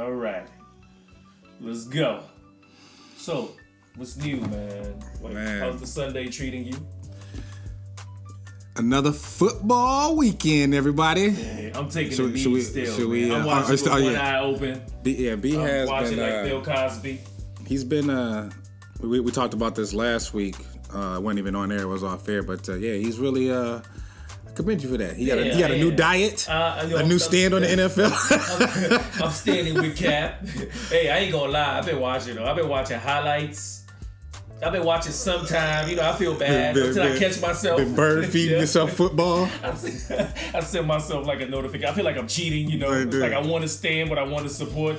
All right. Let's go. So, what's new, man? How's the Sunday treating you? Another football weekend, everybody. Hey, I'm taking the knee still. I'm watching with one eye open. B has been watching like Bill Cosby. He's been. We talked about this last week. It wasn't even on air. It was off air. But he's really. I commend you for that. He got a new diet, a new stand on the NFL. I'm standing with Cap. Hey, I ain't gonna lie. I've been watching highlights. I've been watching sometime. I feel bad until I catch myself. Been bird feeding yourself football. I send myself like a notification. I feel like I'm cheating, It's like I want to stand, but I want to support,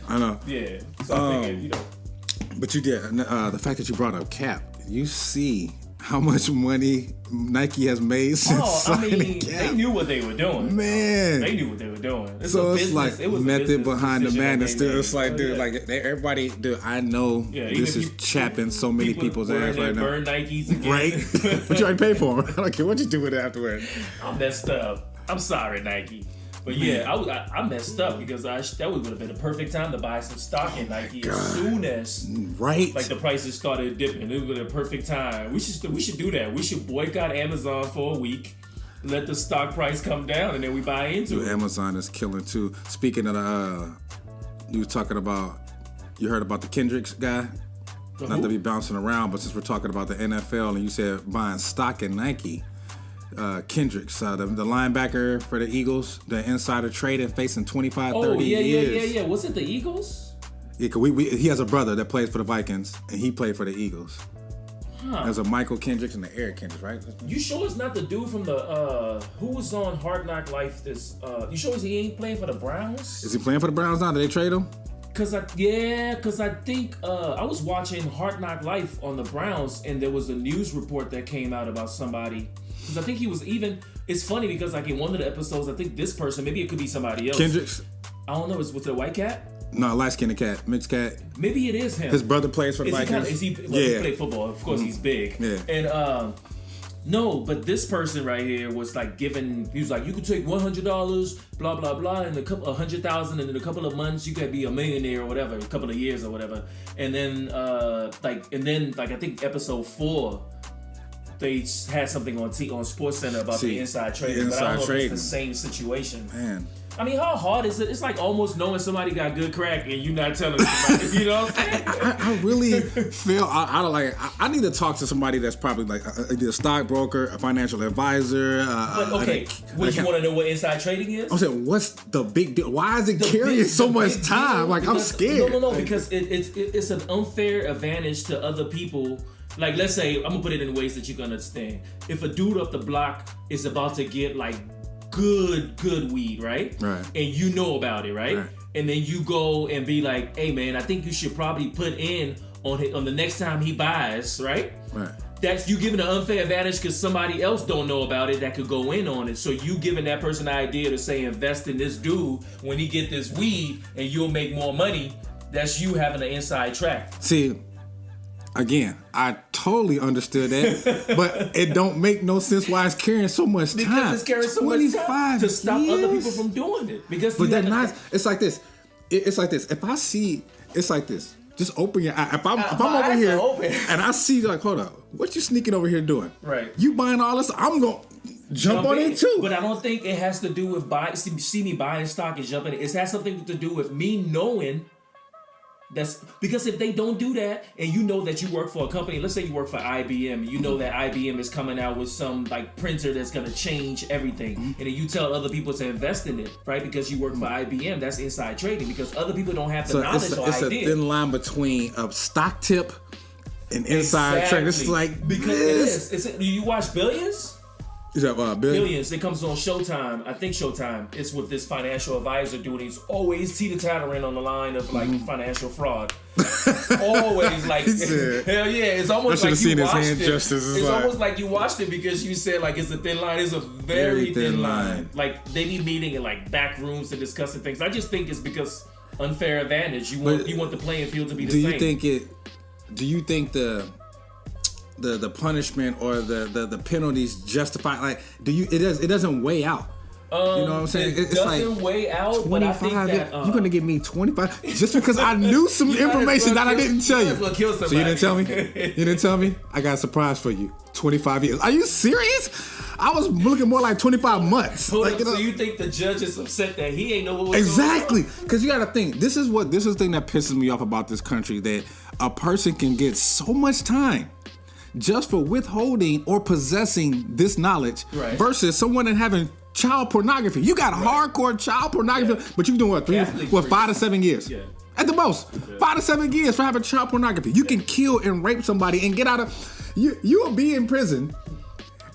I know. Yeah. So I figured, But you did. The fact that you brought up Cap, you see how much money Nike has made since signing Cap. They knew what they were doing. Man. They knew what they were doing. It's like method behind the madness. It's like, dude, everybody, dude, I know this is chapping so many people's ass right now. Burn Nikes again. Right? But you already paid for them. I don't care what you do with it afterward. I'm messed up. I'm sorry, Nike. But I messed up because that would have been a perfect time to buy some stock in Nike as soon as the prices started dipping. It would have been a perfect time. We should do that. We should boycott Amazon for a week, let the stock price come down, and then we buy into it. Amazon is killing too. Speaking of you heard about the Kendricks guy? Not to be bouncing around, but since we're talking about the NFL and you said buying stock in Nike. Kendricks, the linebacker for the Eagles, the insider trading, facing 25, 30 years. Yeah. Was it the Eagles? Yeah, cause he has a brother that plays for the Vikings, and he played for the Eagles. There's a Michael Kendricks and the Eric Kendricks, right? You sure it's not the dude from the who was on Hard Knock Life? You sure he ain't playing for the Browns? Is he playing for the Browns now? Did they trade him? Cause I think I was watching Hard Knock Life on the Browns, and there was a news report that came out about somebody. Because I think he was even. It's funny because in one of the episodes, I think this person, maybe it could be somebody else. Kendricks. I don't know. Was it a white cat? No, light-skinned cat, mixed cat. Maybe it is him. His brother plays for the Vikings. He played football. Of course, he's big. Yeah. And no, but this person right here was like giving. He was like, you could take $100, blah blah blah, and $100,000, and in a couple of months you could be a millionaire or whatever, a couple of years or whatever. And then I think episode 4. They had something on SportsCenter about the inside trading, but I don't know if it's the same situation. Man. I mean, how hard is it? It's like almost knowing somebody got good crack and you not telling somebody, you know what I'm saying? I really feel, I need to talk to somebody that's probably like either a stockbroker, a financial advisor. Would you want to know what inside trading is? I'm saying, what's the big deal? Why is it carrying so much time? Like, I'm scared. No, because it's an unfair advantage to other people. Like, let's say, I'm gonna put it in ways that you can understand. If a dude up the block is about to get like good weed, right? Right. And you know about it, right? And then you go and be like, hey man, I think you should probably put in on the next time he buys, right? Right. That's you giving an unfair advantage because somebody else don't know about it that could go in on it. So you giving that person the idea to say invest in this dude when he get this weed and you'll make more money. That's you having an inside track. See, again, I totally understood that, but it don't make no sense why it's carrying so much time. Because it's carrying so much time to stop other people from doing it. Because it's like this. It's like this. If I see, it's like this. Just open your eye. If I'm over here and I see like, hold up, what you sneaking over here doing? Right. You buying all this? I'm gonna jump on it too. But I don't think it has to do with see me buying stock and jumping. It has something to do with me knowing. That's because if they don't do that and you know that you work for a company, let's say you work for IBM, you know that IBM is coming out with some like printer that's going to change everything. And then you tell other people to invest in it, right? Because you work for IBM, that's inside trading because other people don't have the knowledge or idea. It's a thin line between a stock tip and inside trading. It's like, because it is. Do you watch Billions? Is that Billions? It comes on Showtime. I think Showtime. It's with this financial advisor dude. He's always teeter-tottering on the line of like financial fraud. Always like hell yeah. It's almost like you watched it. It's almost like you watched it because you said like it's a thin line. It's a very thin line. Like they be meeting in like back rooms and discussing things. I just think it's because unfair advantage. You want the playing field to be the same. Do you think the punishment or the penalties justify? Like, it doesn't weigh out. You know what I'm saying? It doesn't weigh out, but I think that you're gonna give me 25 just because I knew some information that I didn't tell you. So you didn't tell me? You didn't tell me? I got a surprise for you. 25 years. Are you serious? I was looking more like 25 months. Hold up, so you think the judge is upset that he ain't know what was exactly? Because you got to think. This is the thing that pisses me off about this country, that a person can get so much time just for withholding or possessing this knowledge, versus someone that having child pornography. You got hardcore child pornography, but you doing what, 5 to 7 years? Yeah. At the most, 5 to 7 years for having child pornography. You can kill and rape somebody and get out of. You will be in prison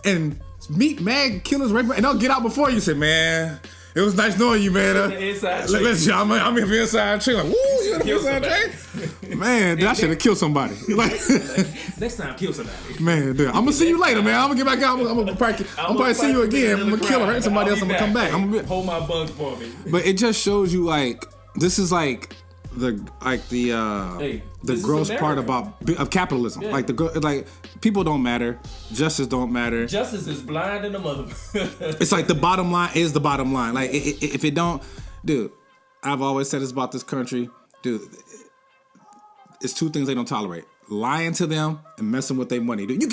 and meet mad killers, rape, and they'll get out before you. Say, man, it was nice knowing you, man. I'm in for inside train. Like, woo, you in the inside train? Man, I should have killed somebody. Next time, kill somebody. Man, dude, I'm gonna see you later, man. I'm gonna get back out. I'm gonna probably see you again. I'm gonna kill her, right? Somebody else. I'm gonna come back. Hold my bug for me. But it just shows you, like, this is like the gross part of capitalism. Yeah. Like people don't matter, justice don't matter. Justice is blind in the mother. It's like the bottom line is the bottom line. Like if it don't, dude, I've always said this about this country, dude. It's two things they don't tolerate: lying to them and messing with their money. Dude, you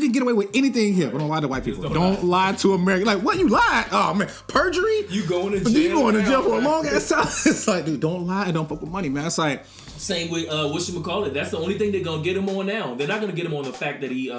can get away with anything here, but don't lie to white people. Don't lie to America. Like, what, you lied? Oh man, perjury. You going to jail? You going to jail for a long ass time? It's like, dude, don't lie and don't fuck with money, man. It's like. Same with whatchamacallit. That's the only thing they're gonna get him on now. They're not gonna get him on the fact that he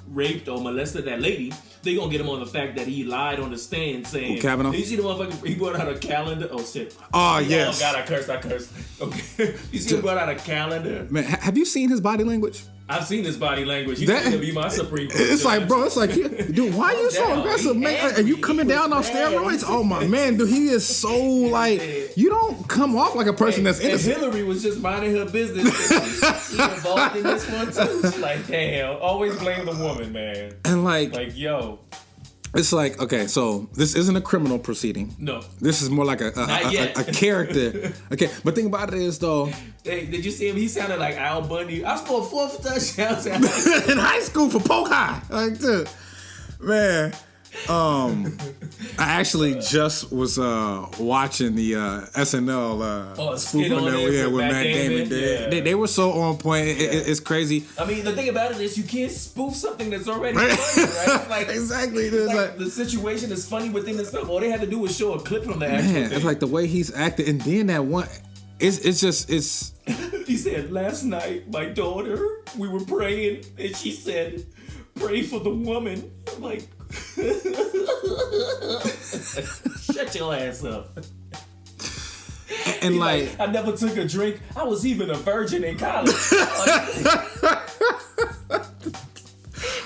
raped or molested that lady. They're gonna get him on the fact that he lied on the stand saying, Kavanaugh? You see the motherfucker, he brought out a calendar. Oh shit. Oh yes. Oh God, I cursed. Okay. You see he brought out a calendar. Man, have you seen his body language? I've seen his body language. You need to be my Supreme Court. It's like, bro, it's like, dude, why are you so aggressive, man? Are you coming down off steroids? Oh my man, dude, he is so like, you don't come off like a person that's innocent. And Hillary was just minding her business. She involved in this one too. She's like, damn, always blame the woman, man. And like yo. It's like, okay, so this isn't a criminal proceeding. No. This is more like a character. Okay, but think about it is, though. Hey, did you see him? He sounded like Al Bundy. I scored 4 touchdowns in high school for Polk High. Like, dude, man. I actually just was watching the SNL skit on there with Matt Damon. Yeah. They were so on point. It's crazy. I mean, the thing about it is you can't spoof something that's already funny, right? It's like, exactly. It's like the situation is funny within itself. All they had to do was show a clip from the actual thing. It's like the way he's acting, and then that one. It's just. He said, last night, my daughter, we were praying, and she said, pray for the woman. I'm like, shut your ass up. And like, I never took a drink. I was even a virgin in college.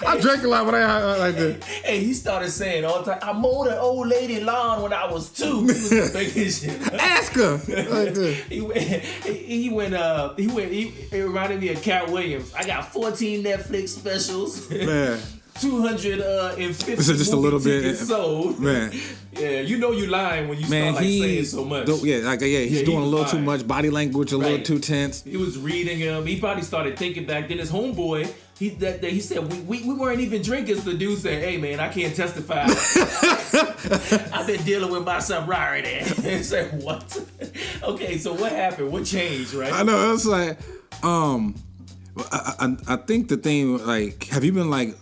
I drank a lot when I like this. And he started saying all the time, I mowed an old lady lawn when I was 2. He was making shit. Ask her. Like this. He reminded me of Cat Williams. I got 14 Netflix specials. Man. 250 this is just a little bit sold. Man. Yeah, you know you lying when you start saying so much. He's doing a little too much body language, a little too tense. He was reading him. He probably started thinking back. Then his homeboy, he said we weren't even drinkers. The dude said, "Hey man, I can't testify. I've been dealing with my sobriety." He said, "What?" Okay, so what happened? What changed? Right? I know. It's like, I think the thing, like, have you been like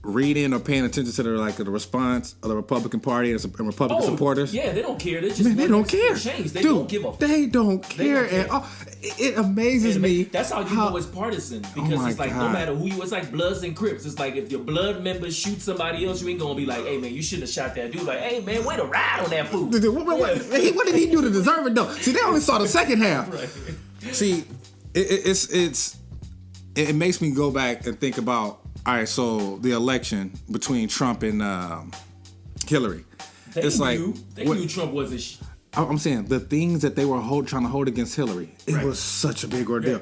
reading or paying attention to the response of the Republican Party and Republican supporters? Yeah, they don't care. They don't care. They don't give a fuck. They don't care at all. It amazes me. That's how you know it's partisan, because it's like no matter who you, it's like Bloods and Crips. It's like if your blood members shoot somebody else, you ain't gonna be like, hey man, you shouldn't have shot that dude. Like, hey man, way to ride on that fool. What did he do to deserve it though? See, they only saw the second half. Right. See, it makes me go back and think about. All right, so the election between Trump and Hillary. They knew Trump wasn't. I'm saying the things that they were trying to hold against Hillary. It was such a big ordeal.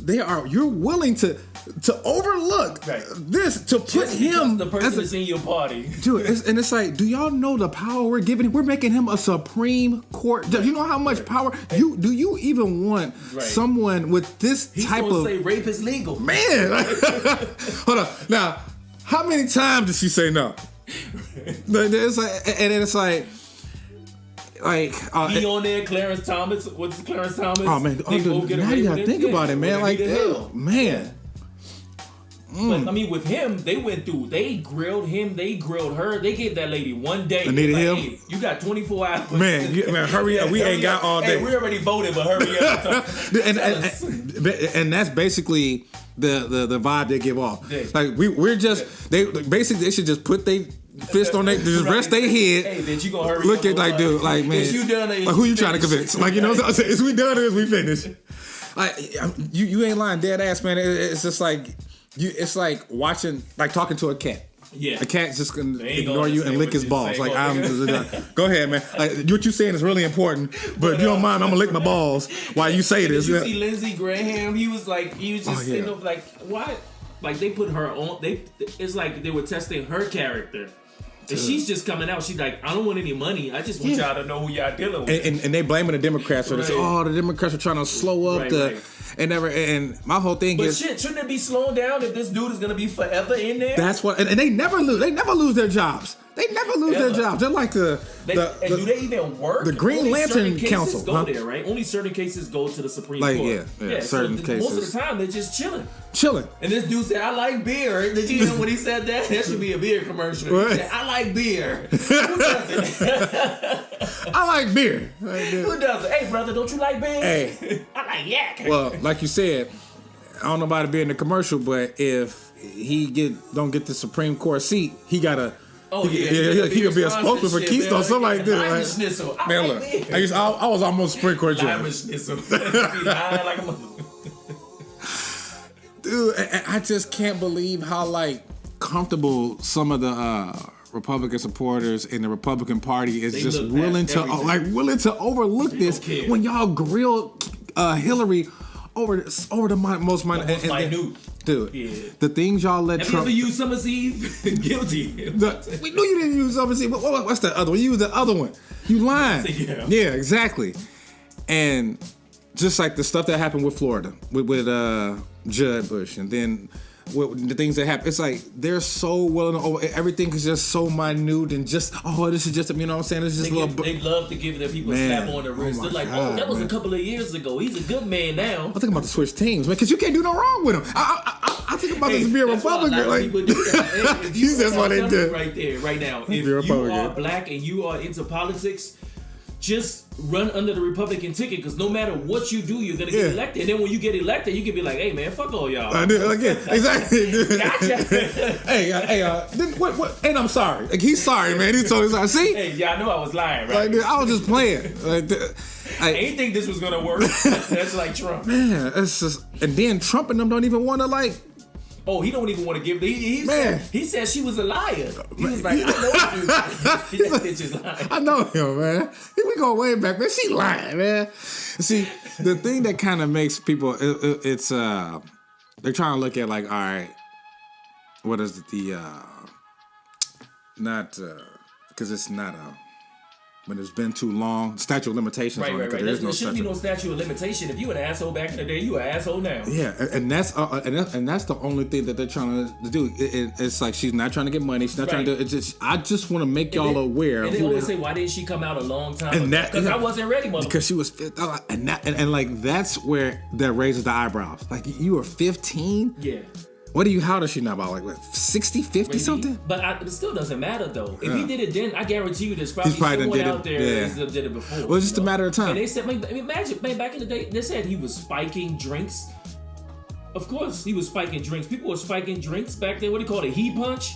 Yeah. You're willing to overlook this to put him the person that's in your party, dude. It's like, do y'all know the power we're giving him? We're making him a Supreme Court judge. You know how much power? Do you even want someone with this type of? Say rape is legal, man. Hold on. Now, how many times did she say no? It's like, and then it's like he on there, Clarence Thomas. What's Clarence Thomas? Oh man, now you gotta think about it, man. Like, man. But I mean, with him, they went through. They grilled him. They grilled her. They gave that lady one day. Needed him. Hey, you got 24 hours. Man, hurry up. We ain't got all day. Hey, we already voted, but hurry up. and that's basically the vibe they give off. Like we're just they should just put their fist on their just rest their head. Hey, bitch, you gonna hurry look up? At like, dude, like, man, you done, like who you trying to convince? Like, you know, what I'm saying? Is we done or is we finished? Like, you ain't lying, dead ass, man. It's just like. It's like watching, like talking to a cat. Yeah, a cat's just gonna ignore you and lick his balls. Like, go ahead, man. Like, what you saying is really important, but if you don't mind, I'm gonna lick my balls while you say this. Did you see Lindsey Graham? He was just sitting up like, why? Like they put her on. It's like they were testing her character. And she's just coming out. She's like, I don't want any money. I just want y'all to know who y'all dealing with. And they blaming the Democrats for this. Oh, the Democrats are trying to slow up and my whole thing is. But shouldn't it be slowing down if this dude is gonna be forever in there? That's what, and they never lose. They never lose their jobs. They never lose their jobs. They're like and do they even work? The Green Lantern Council go there, right? Only certain cases go to the Supreme Court. Yeah. Certain cases. Most of the time, they're just chilling. And this dude said, "I like beer." Did you hear when he said that? That should be a beer commercial. He said, "I like beer." Who doesn't? I like beer. Who doesn't? Hey, brother, don't you like beer? Hey, I like yak. Well, like you said, I don't know about it being the commercial, but if he don't get the Supreme Court seat, he gotta. Oh, he could be a spokesman for Keystone, something like that. Like, man, look, I was almost Supreme Court judge. Dude, I just can't believe how like comfortable some of the Republican supporters in the Republican Party is just willing to overlook this when y'all grill Hillary over the most minute. Dude, the things y'all let Trump. Have you ever used Summer's Eve? Guilty. We knew you didn't use Summer's Eve. What's the other one? You used the other one. You lying. Yeah, exactly. And just like the stuff that happened with Florida, with Jud Bush, and then the things that happen, it's like they're so willing to everything is just so minute and just this is just, you know what I'm saying? It's just they love to give their people a slap on the wrist. They're like, that was a couple of years ago. He's a good man now. I'm thinking about to switch teams, man, because you can't do no wrong with him. I think about this being a Republican. Like, that's why they do. Right there, right now. If you are black and you are into politics, just run under the Republican ticket, because no matter what you do, you're gonna get elected. And then when you get elected, you can be like, "Hey man, fuck all y'all." I do again, exactly. Gotcha. What? And I'm sorry. Like, he's sorry, man. He's totally sorry. See? Hey, y'all knew I was lying, right? Like, I was just playing. I ain't think this was gonna work. That's like Trump. Man, it's just, and then Trump and them don't even want to like. Oh, he don't even want to give. He said she was a liar. He was like, I know you. That bitch is lying. I know him, man. We go way back, man. She lying, man. See, the thing that kind of makes people, it's they're trying to look at like, all right, what is the not because it's not when it's been too long, statute of limitations on it. Right. There shouldn't be no statute of limitation. If you an asshole back in the day, you an asshole now. Yeah, and that's the only thing that they're trying to do. It's like she's not trying to get money. She's not trying to do. It's just, I just want to make y'all aware. And they always say, why didn't she come out a long time ago? Because I wasn't ready, mother. Because she was 15, and like that's where that raises the eyebrows. Like, you were 15. Yeah. How old is she now? About like 60, 50 maybe. Something? But it still doesn't matter though. If he did it then, I guarantee you there's probably someone out there who did it before. Well, it's just a matter of time. And they said, imagine, man, back in the day, they said he was spiking drinks. Of course, he was spiking drinks. People were spiking drinks back then. What do you call it? He punch?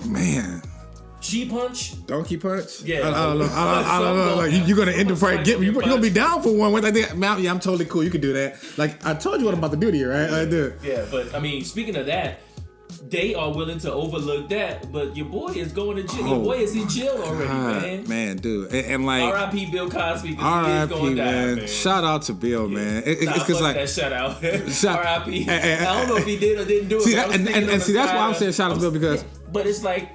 Man. She punch? Donkey punch? Yeah. I don't know. Like, you're going to end up you're going to be down for one. Like, I'm totally cool. You can do that. Like, I told you what I'm about to do to you, right? I do. Yeah, but I mean, speaking of that, they are willing to overlook that, but your boy is going to jail. Your boy is in jail already, man. Man, dude. And like, R.I.P. Bill Cosby, because he is going to die, man. Shout out to Bill, man. It's because like that shout out. R.I.P. I don't know if he did or didn't do it. See, that's why I'm saying shout out to Bill, because. But it's like,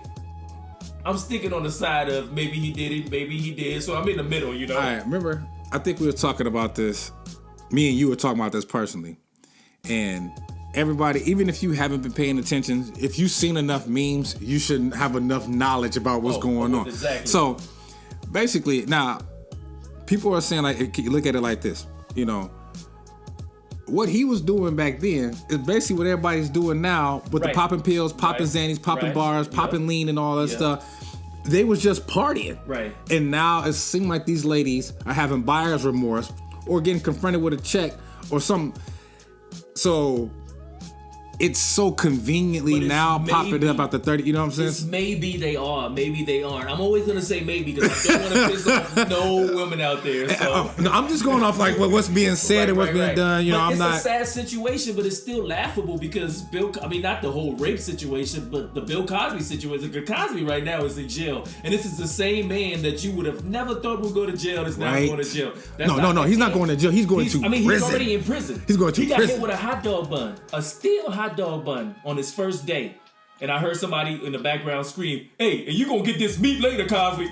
I'm sticking on the side of maybe he did it, maybe he did. So I'm in the middle, you know. All right, remember, I think we were talking about this. Me and you were talking about this personally, and everybody, even if you haven't been paying attention, if you've seen enough memes, you should have enough knowledge about what's going on. Exactly. So basically, now people are saying, like, you look at it like this, you know, what he was doing back then is basically what everybody's doing now with the popping pills, popping Xannies, popping bars, popping lean, and all that stuff. They was just partying. Right. And now it seems like these ladies are having buyer's remorse or getting confronted with a check or something. So it's so conveniently now popping up after 30, you know what I'm saying? Maybe they are, maybe they aren't. I'm always going to say maybe because I don't want to piss off no women out there. So. No, I'm just going off like what's being said and what's being done. You know, I'm not. It's a sad situation, but it's still laughable because not the whole rape situation, but the Bill Cosby situation. Bill Cosby right now is in jail. And this is the same man that you would have never thought would go to jail that's now going to jail. No, he's not going to jail. He's going to prison. He's already in prison. He's going to prison. He got hit with a hot dog bun, a steel hot dog bun on his first day. And I heard somebody in the background scream, "Hey, and you gonna get this meat later, Cosby."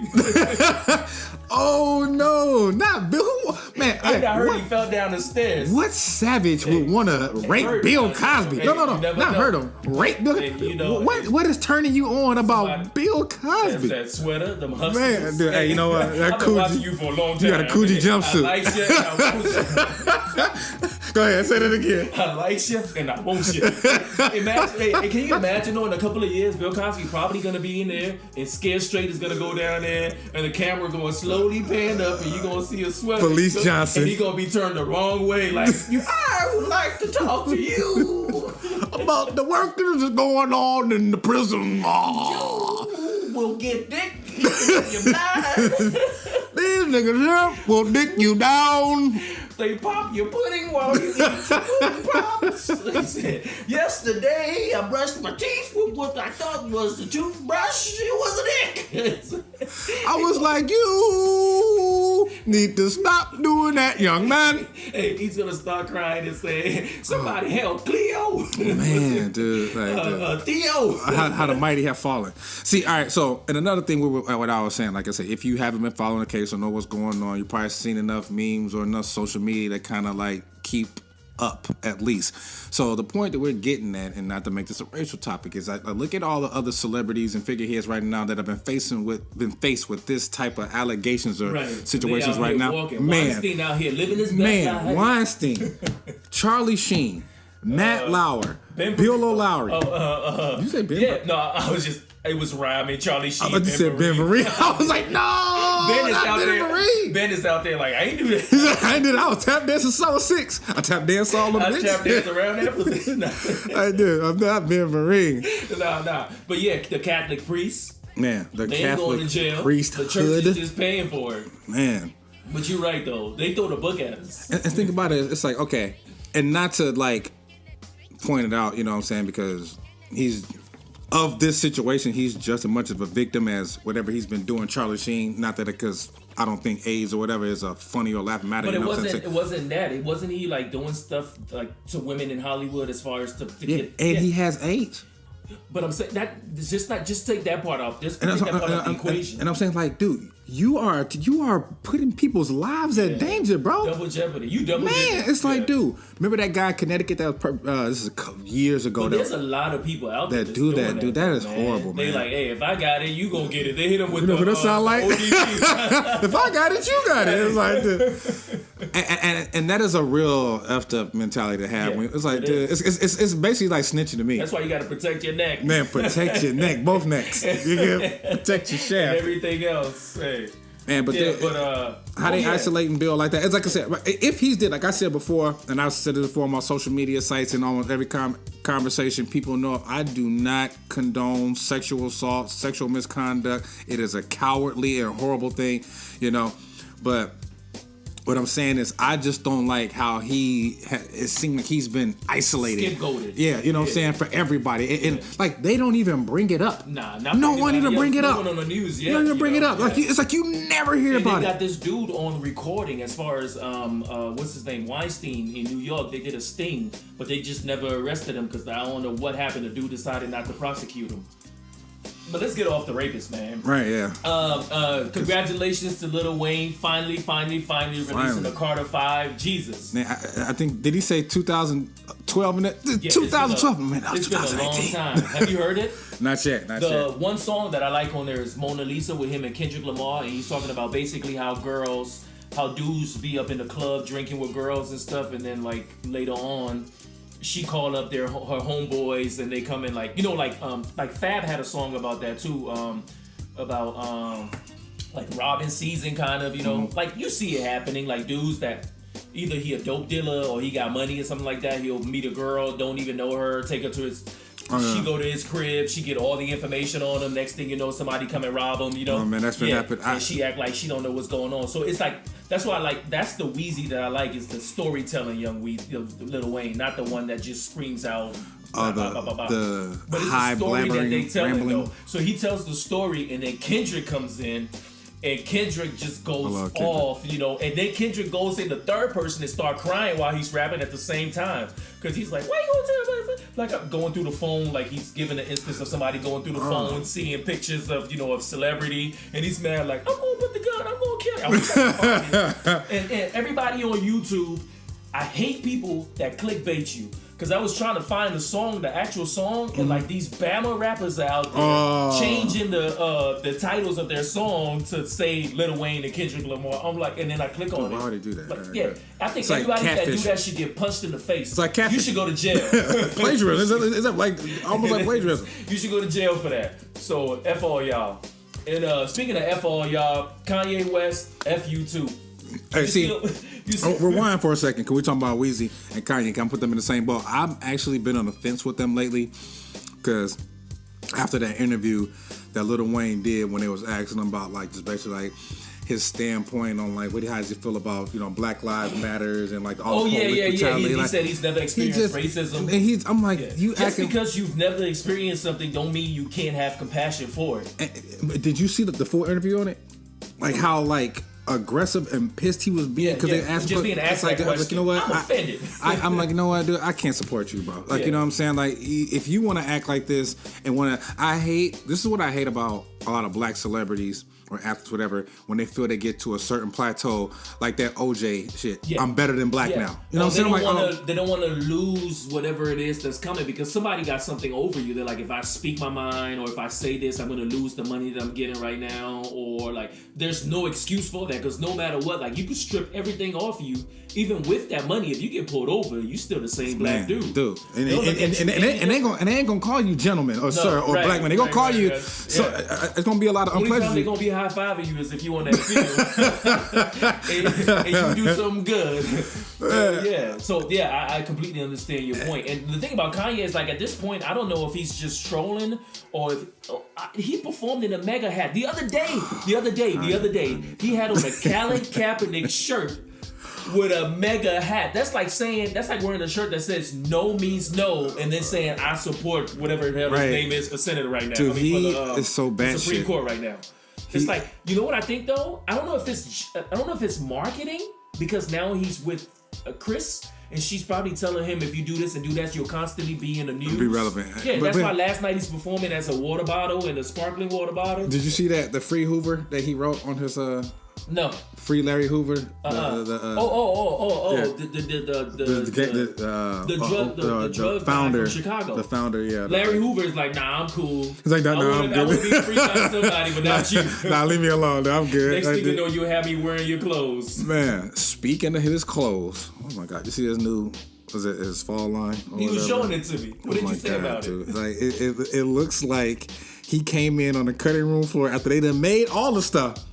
Oh no, not Bill. Man, I heard he fell down the stairs. What savage would want to rape Bill Cosby? No, not hurt him. Rape Bill. What is turning you on about Bill Cosby? That sweater, them hustlers. Man, dude, hey, you know what? That I've been watching you for a long time. You got a Coogee jumpsuit. I like you. I want you. Go ahead, say that again. I like you and I want you. Can you imagine in a couple of years, Bill Cosby probably gonna be in there and Scared Straight is gonna go down there and the camera going slowly pan up and you're gonna see a sweater. Felice Johnson. And he gonna be turned the wrong way like, I would like to talk to you about the work that is going on in the prison. You will get dick in your blind. These niggas here will dick you down. They pop your pudding while you eat your pudding pops. He said, yesterday I brushed my teeth with what I thought was the toothbrush. It was a dick. I was like, you need to stop doing that, young man. Hey, he's going to start crying and say, somebody help Cleo. Man, dude. Like, Theo. How the mighty have fallen. See, all right, so, and another thing with what I was saying, like I said, if you haven't been following the case or know what's going on, you've probably seen enough memes or enough social media that kind of like keep up at least. So the point that we're getting at, and not to make this a racial topic, is I look at all the other celebrities and figureheads right now that have been faced with this type of allegations or situations right now. Walking. Man, Weinstein out here living his best life. Weinstein, Charlie Sheen, Matt Lauer, Bill O'Leary. Did you say Ben? Yeah, no, I was just. It was rhyming. Charlie Sheen. I just said Ben Vereen. I was like, no, Ben is out there. Ben is out there like, I ain't do that. He's like, I ain't do that. I was tap dancing Summer 6. I tap dance all of the I tap dance around that position. I do. I'm not Ben Vereen. No. But yeah, the Catholic priests. Man, the they Catholic ain't going to jail. Priesthood. The church is just paying for it. Man. But you're right, though. They throw the book at us. And think about it. It's like, okay. And not to like point it out, you know what I'm saying? Because he's... Of this situation, he's just as much of a victim as whatever he's been doing. Charlie Sheen, not that because I don't think AIDS or whatever is a funny or laughing matter. But it wasn't that. It wasn't he like doing stuff like to women in Hollywood as far as to get. And he has AIDS. But I'm saying that just take that part off. Just take that part off the equation. And I'm saying like, dude, you are putting people's lives at danger, bro. Double jeopardy. You double jeopardy. Man, it's like, dude, remember that guy in Connecticut that was, this is years ago. But there's a lot of people out there that do that, dude. That is horrible, man. They like, hey, if I got it, you gonna get it. They hit him with what that sound like? If I got it, you got it. It's like, dude. And that is a real effed up mentality to have. Yeah, it's like, dude, it's basically like snitching to me. That's why you got to protect your neck. Man, protect your neck, both necks. You can protect your shaft. And everything else. Hey. Man, but how they isolating Bill like that? It's like I said, if he's did, like I said before, and I've said it before on my social media sites and almost every conversation, people know I do not condone sexual assault, sexual misconduct. It is a cowardly and horrible thing, you know. But what I'm saying is, I just don't like how it seemed like he's been isolated. Scapegoated. Yeah, you know what I'm saying, for everybody. And like, they don't even bring it up. Nah, no one even bring it up. No one on the news yet. You don't even bring it up. Like, it's like you never hear about it. They got this dude on recording as far as, what's his name, Weinstein in New York. They did a sting, but they just never arrested him because I don't know what happened. The dude decided not to prosecute him. But let's get off the rapist, man. Right, yeah. Congratulations to Lil Wayne finally releasing the Carter 5. Jesus. Man, I think, did he say 2012 in that? Yeah, 2012, man. That was it's been a 2018. long time. Have you heard it? Not yet. The one song that I like on there is Mona Lisa with him and Kendrick Lamar, and he's talking about basically how dudes be up in the club drinking with girls and stuff, and then like later on, she called up her homeboys, and they come in like Fab had a song about that too, about like robbing season kind of, like you see it happening, like dudes that either he a dope dealer or he got money or something like that. He'll meet a girl, don't even know her, take her to his. She go to his crib, she get all the information on him. Next thing you know, somebody come and rob him. Oh man, that's been happening. And she act like she don't know what's going on. So it's like that's why I like. That's the Weezy that I like, is the storytelling young Weezy, Lil Wayne, not the one that just screams out. The but it's high the story that they tell him, rambling. though. So he tells the story, and then Kendrick comes in. And Kendrick just goes off, and then Kendrick goes in the third person and start crying while he's rapping at the same time. Because he's like, why you gonna tell me? Like, I'm going through the phone, like he's giving an instance of somebody going through the phone, seeing pictures of, of celebrity. And he's mad, like, I'm gonna put the gun, I'm gonna kill you. And everybody on YouTube, I hate people that clickbait you. Because I was trying to find the actual song, and like these Bama rappers are out there changing the titles of their song to say Lil Wayne and Kendrick Lamar. I'm like, and then I click on it. Why would they do that? Like, I think everybody that do that should get punched in the face. It's like catfish. You should go to jail. Plagiarism. Is that like almost like plagiarism? You should go to jail for that. So F all y'all. And speaking of F all y'all, Kanye West, F you too. Hey, rewind for a second. Can we talk about Weezy and Kanye? Can I put them in the same boat? I've actually been on the fence with them lately, because after that interview that Lil Wayne did when they was asking him about like just basically like his standpoint on like how does he feel about Black Lives Matters and like all the brutality. He like, said he's never experienced racism. And I'm like, you just acting, because you've never experienced something don't mean you can't have compassion for it. And did you see the full interview on it? Like how like aggressive and pissed he was being because they asked just being asked that question. Like, you know what? I'm offended. I'm like, you know what, dude? I can't support you, bro. Like, you know what I'm saying? Like, if you want to act like this and want to, this is what I hate about a lot of black celebrities or athletes, whatever, when they feel they get to a certain plateau, like that OJ shit. Yeah. I'm better than black now. You know what I'm saying? They don't want to lose whatever it is that's coming because somebody got something over you. They're like, if I speak my mind or if I say this, I'm going to lose the money that I'm getting right now. Or like, there's no excuse for that because no matter what, like you could strip everything off you. Even with that money, if you get pulled over, you still the same black dude. And they ain't gonna call you gentleman or sir or black man. They gonna call you. So it's gonna be a lot of unpleasant. The only time they're gonna be high fiving you is if you on that field and you do something good. So I completely understand your point. And the thing about Kanye is like at this point, I don't know if he's just trolling or if he performed in a mega hat the other day. He had on a Colin Kaepernick shirt with a mega hat. That's like wearing a shirt that says no means no and then saying I support whatever the hell his name is for Senator right now. Dude, he is so bad. Supreme Court right now. It's like, you know what I think though? I don't know if it's marketing because now he's with Chris and she's probably telling him if you do this and do that, you'll constantly be in the news. Be relevant. Yeah, that's why last night he's performing as a water bottle and a sparkling water bottle. Did you see the free Hoover that he wrote on his No. Free Larry Hoover. The drug founder from Chicago. The founder, yeah. Larry Hoover is like, nah, I'm cool. He's like, nah, I'm good. I would be free by somebody, but not you. Nah, leave me alone. I'm good. Next thing you know, you'll have me wearing your clothes. Man, speaking of his clothes, oh my God, you see his new, his fall line? He was showing it to me. What did you say about it? Like, it looks like he came in on the cutting room floor after they done made all the stuff.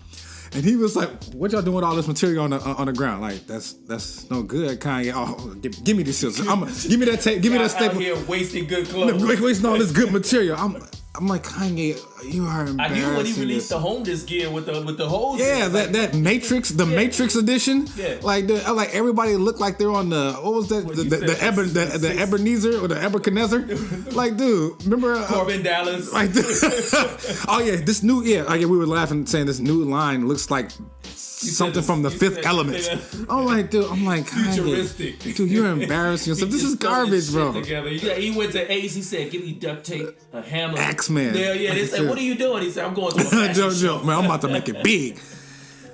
And he was like, "What y'all doing with all this material on the ground? Like that's no good, Kanye. Oh, give me these scissors. Give me that tape. Give me that staple. Out here wasting good clothes. Wasting all this good material. I'm like, Kanye, you are embarrassing. I knew when he released the homeless gear with the hose. Yeah, that Matrix, Matrix edition. Yeah. Like everybody looked like they're on the what was that? The Ebenezer or the Ebenezer. Like, dude, remember Corbin Dallas? Like, oh yeah, this new we were laughing saying this new line looks like something from the Fifth Element. I'm like, futuristic. Dude, you're embarrassing yourself. This is garbage, bro. Together. He went to Ace. He said, "Give me duct tape, a hammer, X-Men. Yeah, they said, what are you doing? He said, I'm going to a fashion show. Man, I'm about to make it big.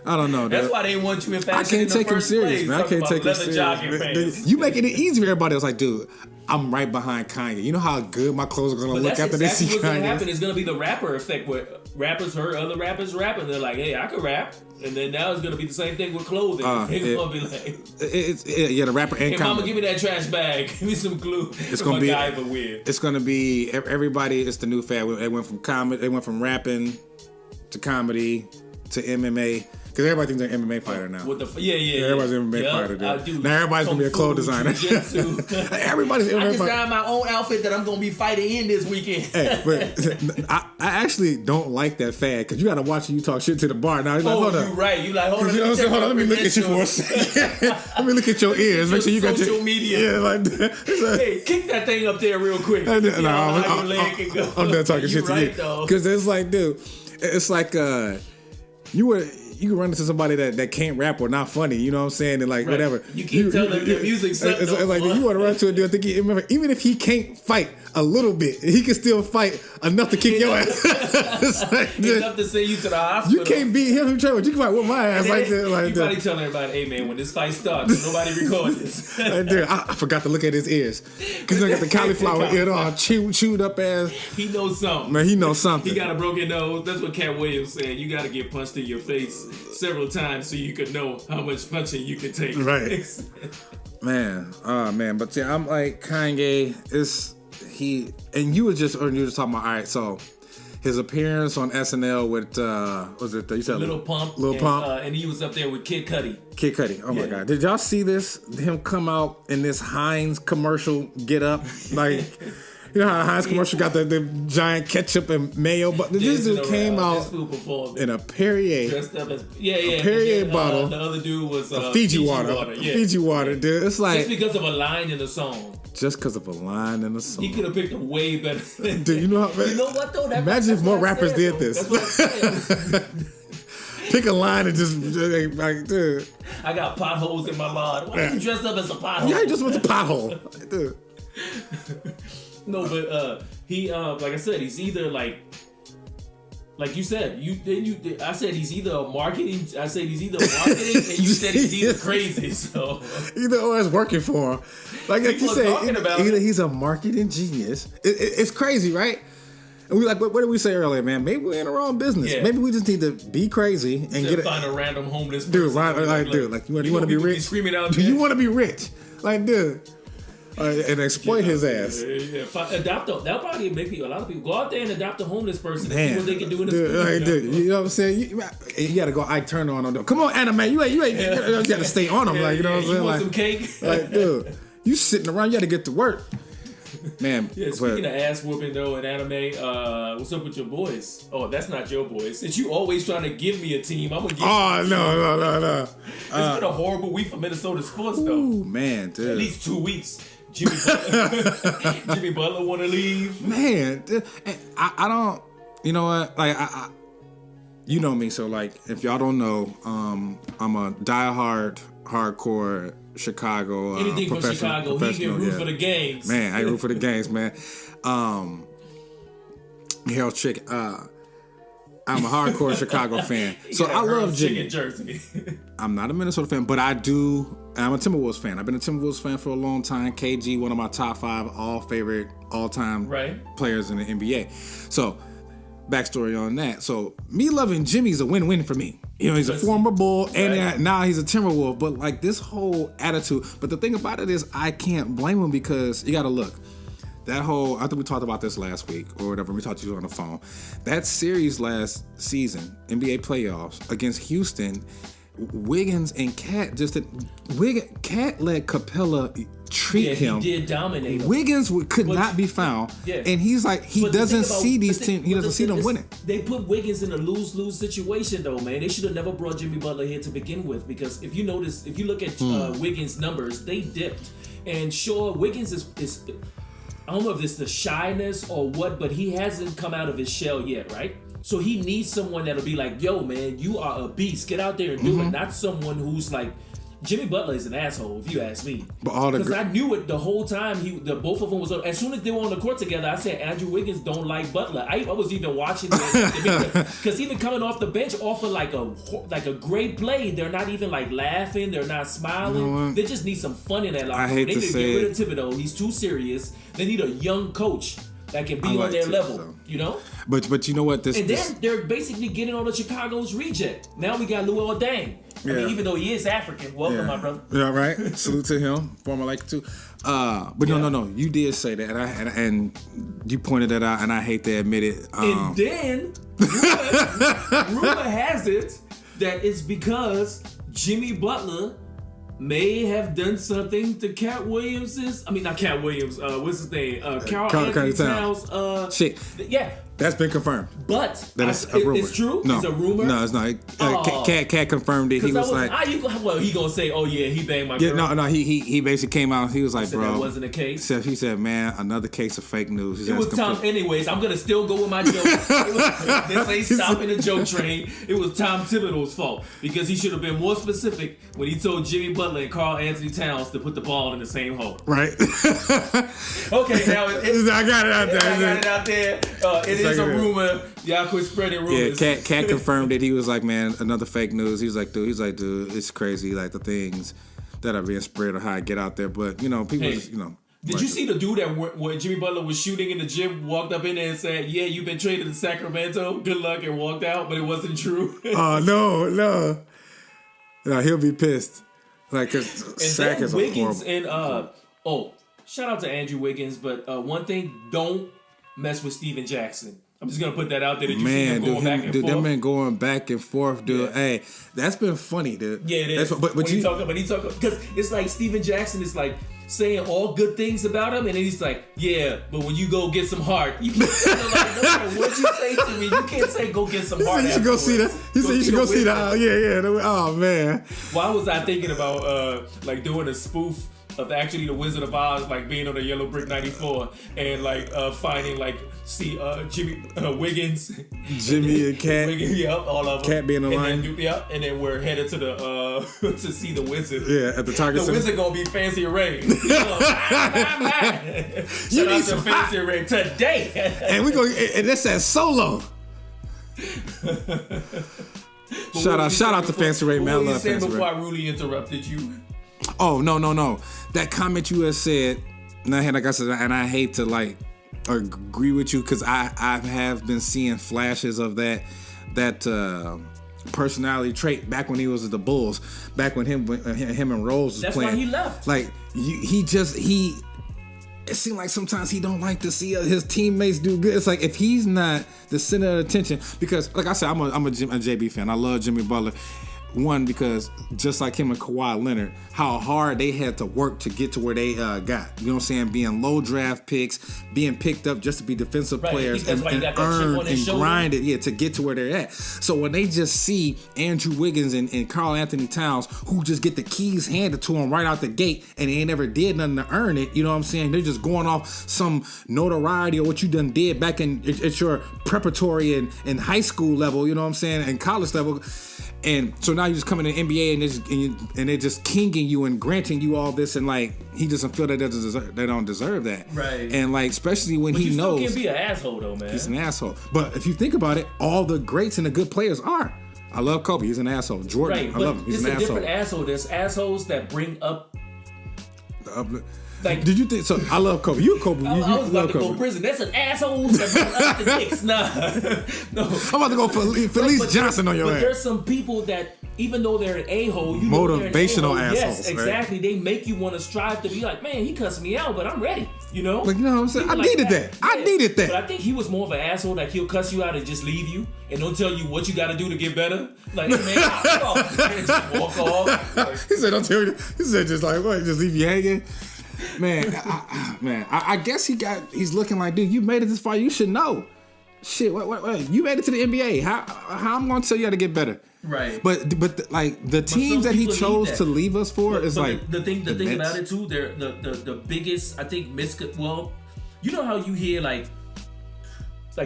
I don't know. That's why they want you in fashion. I can't take him serious, man. I can't take him serious. You making it easy for everybody else. Like, dude, I'm right behind Kanye. You know how good my clothes are gonna look after this. What's gonna happen is gonna be the rapper effect, where rappers heard other rappers rapping. They're like, hey, I can rap. And then now it's gonna be the same thing with clothing. They're gonna be like, the rapper and hey, mama, give me that trash bag. Give me some glue. It's gonna be weird. It's gonna be everybody. It's the new fad. It went from comedy. It went from rapping to comedy to MMA. Because everybody thinks they're an MMA fighter now. Everybody's an MMA fighter. Now everybody's going to be a clothes designer. Everybody's an MMA fighter. I designed my own outfit that I'm going to be fighting in this weekend. Hey, but I actually don't like that fad because you got to watch you talk shit to the bar. Now, hold on. You're right. You're like, hold on. Let me look at you for a second. Let me look at your ears. Make sure you got your social media. Yeah, like that. Hey, kick that thing up there real quick. I'm done talking shit to you. Because it's like, dude, it's like you can run into somebody that can't rap or not funny, you know what I'm saying? And like, whatever. You keep telling them the music sucks. It's like, you want to run to a dude, remember, even if he can't fight a little bit, he can still fight enough to kick your ass. Enough to send you to the hospital. You can't beat him in trouble. You can fight with my ass like that. Like you probably telling everybody, hey man, when this fight starts, nobody records this. I forgot to look at his ears. Because he got the cauliflower ear all chewed up ass. He knows something. Man, he knows something. He got a broken nose. That's what Cat Williams said. You got to get punched in your face several times so you could know how much punching you can take. Right. Man. But yeah, I'm like, Kanye and you were just talking about, all right, so his appearance on SNL with you said Lil Pump, and he was up there with Kid Cudi. Oh my God, did y'all see this? Him come out in this Heinz commercial get up, like you know how Heinz commercial got the giant ketchup and mayo, but this dude came out in a Perrier, dressed up as a Perrier bottle. The other dude was Fiji water. Fiji water, dude. It's like just because of a line in the song. Just because of a line in the song. He could have picked a way better. Dude, you know how? You know what though? Imagine if more rappers did this. That's what I'm saying. Pick a line and just like, dude. I got potholes in my lawn. Why are you dressed up as a pothole? Yeah, he just wants a pothole, dude. No, but he like I said, he's either like you said, I said he's either marketing, and you said he's either crazy. So either or it's working for him. Like you said, either he's a marketing genius. It's crazy, right? And we like, what did we say earlier, man? Maybe we're in the wrong business. Yeah. Maybe we just need to be crazy and find a random homeless person. Dude, like you want to be rich? Screaming out there? You want to be rich? Like, dude. And exploit his ass. That'll probably make a lot of people go out there and adopt a homeless person and see what they can do in the dude, you know what I'm saying? You got to go Ike Turner on them. Come on, Anna, man. You got to stay on them. Like, you know what I'm saying? You want some cake? Like, dude, you sitting around, you got to get to work. Man. Yeah, speaking of ass whooping though in anime, what's up with your boys? Oh, that's not your boys. Since you always trying to give me a team, I'm gonna give you a team. No. It's been a horrible week for Minnesota sports though. Ooh, man, dude. At least 2 weeks. Jimmy Butler want to leave. Man, I don't. You know what? Like you know me. So like, if y'all don't know, I'm a diehard, hardcore Chicago. Anything from Chicago. He can root for the gangs. Man, I root for the gangs, man. Harold Chicken. I'm a hardcore Chicago fan. So I love Jimmy. Jersey. I'm not a Minnesota fan, but I'm a Timberwolves fan. I've been a Timberwolves fan for a long time. KG, one of my top 5 all-time players in the NBA. So, backstory on that. So, me loving Jimmy's a win-win for me. You know, he's a former Bull, and now he's a Timberwolf. But, like, this whole attitude. But the thing about it is, I can't blame him because you got to look. That whole, I think we talked about this last week or whatever. We talked to you on the phone. That series last season, NBA playoffs against Houston, Wiggins and Cat Cat let Capella treat him. He did dominate him. Wiggins could not be found, and he's like he doesn't see these teams. He doesn't see them winning. They put Wiggins in a lose-lose situation, though, man. They should have never brought Jimmy Butler here to begin with because if you notice, if you look at Wiggins' numbers, they dipped. And sure, Wiggins is I don't know if it's the shyness or what, but he hasn't come out of his shell yet, right? So he needs someone that'll be like, yo, man, you are a beast. Get out there and do it. Not someone who's like Jimmy Butler is an asshole, if you ask me. But because I knew it the whole time. Both of them was as soon as they were on the court together. I said Andrew Wiggins don't like Butler. I was even watching it because even coming off the bench, off of like a great play, they're not even like laughing. They're not smiling. You know, they just need some fun in that locker room. They need to get rid of Thibodeau. He's too serious. They need a young coach that can be on their level, you know? But you know what? Then they're basically getting on the Chicago's reject. Now we got Lil Waynec. I mean, even though he is African. Welcome, my brother. Yeah, right. Salute to him. Former like too. But no. You did say that, and you pointed that out, and I hate to admit it. And then, rumor has it that it's because Jimmy Butler may have done something to Cat Williams'. I mean, not Cat Williams. What's his name? Carl Anthony Towns. Shit. Yeah. That's been confirmed. But that's a rumor. It's true? No. It's a rumor? No, it's not. Cat confirmed it. He was like... he gonna say, oh yeah, he banged my girl. Yeah, no, he basically came out. He was like, bro... that wasn't the case? He said, man, another case of fake news. It was Tom... Anyways, I'm gonna still go with my joke. This ain't stopping the joke train. It was Tom Thibodeau's fault. Because he should have been more specific when he told Jimmy Butler and Carl Anthony Towns to put the ball in the same hole. Right. Okay, now... I got it out there. I got it out there. It is a rumor. Y'all quit spreading rumors. Yeah, Cat confirmed it. He was like, man, another fake news. He's like, dude, it's crazy. Like the things that are being spread or how I get out there. But people just, Did you see the dude that when Jimmy Butler was shooting in the gym walked up in there and said, yeah, you've been traded to Sacramento. Good luck, and walked out, but it wasn't true. Oh, no. No, he'll be pissed. Like, cause Sac is Wiggins horrible. And shout out to Andrew Wiggins, but one thing, don't mess with Steven Jackson. I'm just gonna put that out there. That you see him going back and forth. That man going back and forth, dude. Yeah. Hey, that's been funny, dude. Yeah, it is. But he talk because it's like Steven Jackson is like saying all good things about him, and then he's like, yeah, but when you go get some heart, you can't say like, what you say to me, you can't say go get some heart. You should go see that. He said you should go see that. Yeah. Oh man. Why was I thinking about like doing a spoof of actually the Wizard of Oz, like being on the Yellow Brick 94 and like finding like Jimmy Wiggins, Jimmy and Cat, all of them. Cat being aligned. And then we're headed to the to see the Wizard. Yeah, at the Target Center. The Wizard gonna be Fancy Ray. Shout out to Fancy Ray today. And we go, and that's that solo. Shout out to Fancy Ray, man. I love Fancy Ray. Before I really interrupted you. Oh no! That comment you had said, like I said, and I hate to like agree with you because I have been seeing flashes of that personality trait back when he was at the Bulls, back when him and Rose was playing. That's why he left. Like it seemed like sometimes he don't like to see his teammates do good. It's like if he's not the center of attention, because like I said, I'm a JB fan. I love Jimmy Butler. One, because just like him and Kawhi Leonard, how hard they had to work to get to where they got. You know what I'm saying? Being low draft picks, being picked up just to be defensive players and earned and grinded, to get to where they're at. So when they just see Andrew Wiggins and Carl Anthony Towns, who just get the keys handed to them right out the gate and they ain't never did nothing to earn it, you know what I'm saying? They're just going off some notoriety or what you done did back at your preparatory and high school level, you know what I'm saying, and college level. And so now you just come in the NBA and they're just kinging you and granting you all this, and like he doesn't feel that they don't deserve that. Right. And like especially when he knows you still can't be an asshole though, man. He's an asshole. But if you think about it, all the greats and the good players are. I love Kobe. He's an asshole. Jordan. Right, I love him. He's an asshole. It's a different asshole. There's assholes that bring up. Like, did you think so? I love Kobe. You Kobe. I was about to go to prison. That's an asshole that bring up the dicks. Nah, no. I'm about to go for Felice Johnson on your ass. But there's some people that, even though they're an a-hole, motivational assholes. Yes, exactly. Right? They make you want to strive to be like, man, he cussed me out, but I'm ready. You know? Like, you know what I'm saying? I needed that. Yeah. I needed that. But I think he was more of an asshole that he'll cuss you out and just leave you and don't tell you what you got to do to get better. Like, hey, man, just walk off. Like, he said, don't tell you. He said, just like, what? Just leave you hanging? Man, I guess he's looking like, dude, you made it this far. You should know. Shit, what? You made it to the NBA. How I'm gonna tell you how to get better? Right. But like the teams that he chose to leave us for is like the thing about it too. They're the biggest, I think, well, you know how you hear like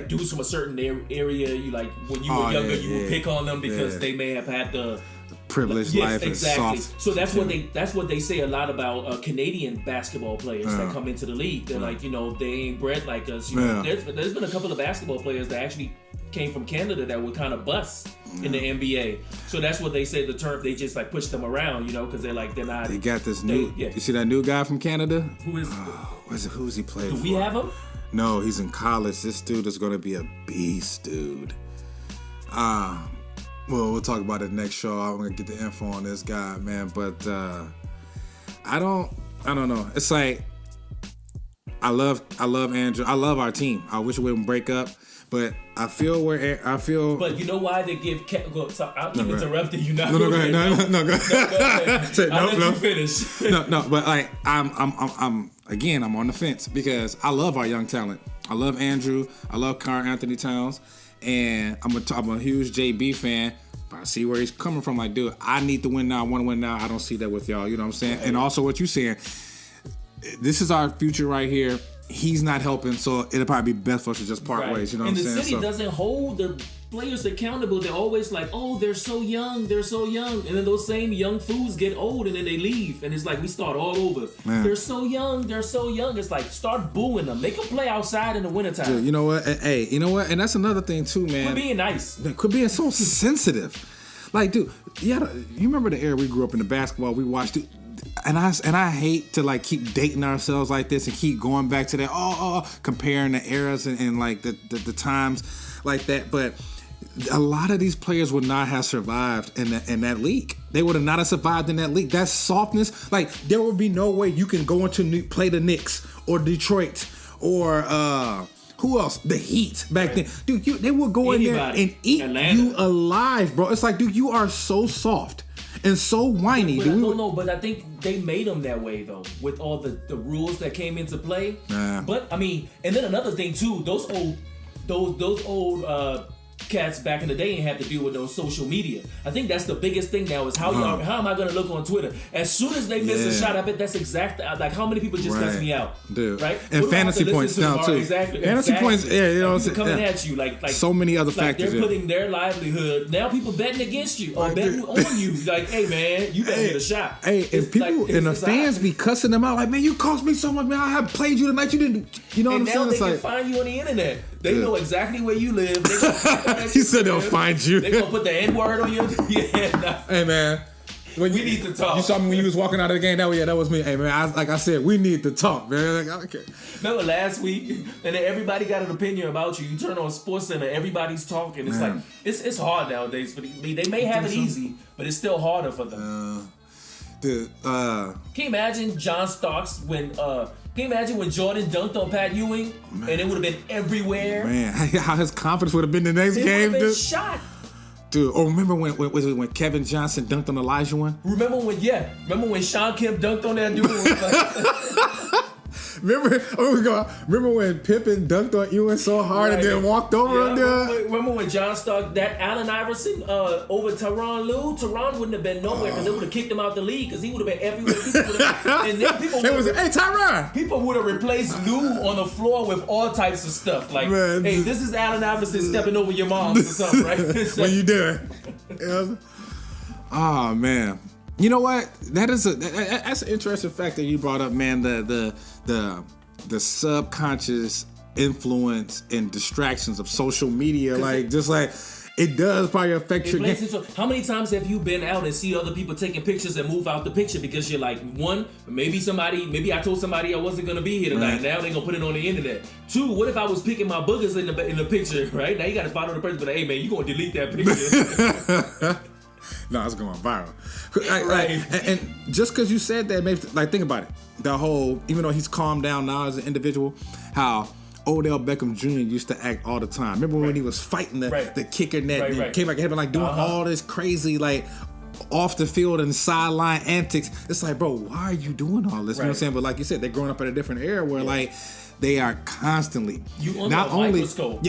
dudes from a certain area, you like when you were younger, you would pick on them because they may have had the privileged life and soft. So that's what they say a lot about Canadian basketball players that come into the league. They're like, they ain't bred like us. There's been a couple of basketball players that actually came from Canada that were kind of busts in the NBA. So that's what they say. The term, they just like push them around, because they're not. They got this new. You see that new guy from Canada? Who is? Who's he playing for? Do we have him? No, he's in college. This dude is going to be a beast, dude. Well, we'll talk about it next show. I'm going to get the info on this guy, man. But I don't know. It's like I love Andrew. I love our team. I wish we wouldn't break up. But I feel. But you know why they give? I'll keep interrupting you now. No, go ahead. No, go ahead. I'll let you finish. No. But like I'm on the fence because I love our young talent. I love Andrew. I love Karl Anthony Towns, and I'm a huge JB fan. But I see where he's coming from. Like, dude, I need to win now. I want to win now. I don't see that with y'all. You know what I'm saying? And also what you're saying. This is our future right here. He's not helping, so it'll probably be best for us to just part ways. You know what I'm saying? And the city doesn't hold the players accountable. They're always like, oh, they're so young. And then those same young fools get old and then they leave. And it's like we start all over. Man. They're so young. It's like start booing them. Make them play outside in the wintertime. Dude, you know what? Hey, you know what? And that's another thing too, man. Quit being nice. Quit being so sensitive. Like, dude, you remember the era we grew up in the basketball we watched, dude? And I hate to like keep dating ourselves like this and keep going back to that comparing the eras and like the times like that. But a lot of these players would not have survived in that league. They would have not have survived in that league. That softness, like there would be no way you can go into play the Knicks or Detroit or who else? The Heat back then, dude. They would go in there and eat you alive, bro. It's like, dude, you are so soft. And so whiny. But I think they made them that way though, with all the rules that came into play. But I mean, and then another thing too, those old cats back in the day ain't have to deal with those social media. I think that's the biggest thing now is how am I gonna look on Twitter? As soon as they miss a shot, I bet that's exactly like how many people just cuss me out, dude. Right? And fantasy points now too. Exactly. Fantasy points, you know what I'm saying? Coming at you like so many other factors. They're putting their livelihood now. People betting against you or betting on you. Like, hey man, you better get a shot. Hey, and people and the fans be cussing them out like, man, you cost me so much, man. I have played you tonight. You didn't. You know what I'm saying? And now they can find you on the internet. They know exactly where you live. He said they'll find you. They gonna put the N-word on you. Hey man, we need to talk. You saw me when you was walking out of the game. That was me. Hey man, like I said, we need to talk, man. Like, okay. Remember last week, and then everybody got an opinion about you. You turn on SportsCenter, everybody's talking. It's like it's hard nowadays for they may have it easy, but it's still harder for them. Dude, can you imagine John Starks when? Can you imagine when Jordan dunked on Pat Ewing and it would have been everywhere? Man, how his confidence would have been the next game, dude. Shot. Dude, remember when Kevin Johnson dunked on Elijah one? Remember when Sean Kemp dunked on that dude? Remember when Pippen dunked on Ewing so hard and then walked over him there? Remember when John Stark, that Allen Iverson over Tyronn Lue? Tyronn wouldn't have been nowhere because they would have kicked him out the league because he would have been everywhere. And then hey, Tyronn! People would have replaced Lue on the floor with all types of stuff. Like, man, hey, this is Allen Iverson stepping over your mom or something, right? What you doing? Oh, man. You know what? That's an interesting fact that you brought up, man. The subconscious influence and distractions of social media, it does probably affect your game. So how many times have you been out and see other people taking pictures and move out the picture because you're like, one, maybe I told somebody I wasn't gonna be here tonight. Right. Now they gonna put it on the internet. Two, what if I was picking my boogers in the picture? Right now you got to follow the person, but hey man, you gonna delete that picture? No, it's going viral. And just because you said that, maybe think about it. The whole, even though he's calmed down now as an individual, how Odell Beckham Jr. used to act all the time. Remember when he was fighting the kicker net and came back and had doing all this crazy off the field and sideline antics. It's like, bro, why are you doing all this? You know what I'm saying? But like you said, they're growing up at a different era where they are constantly microscope.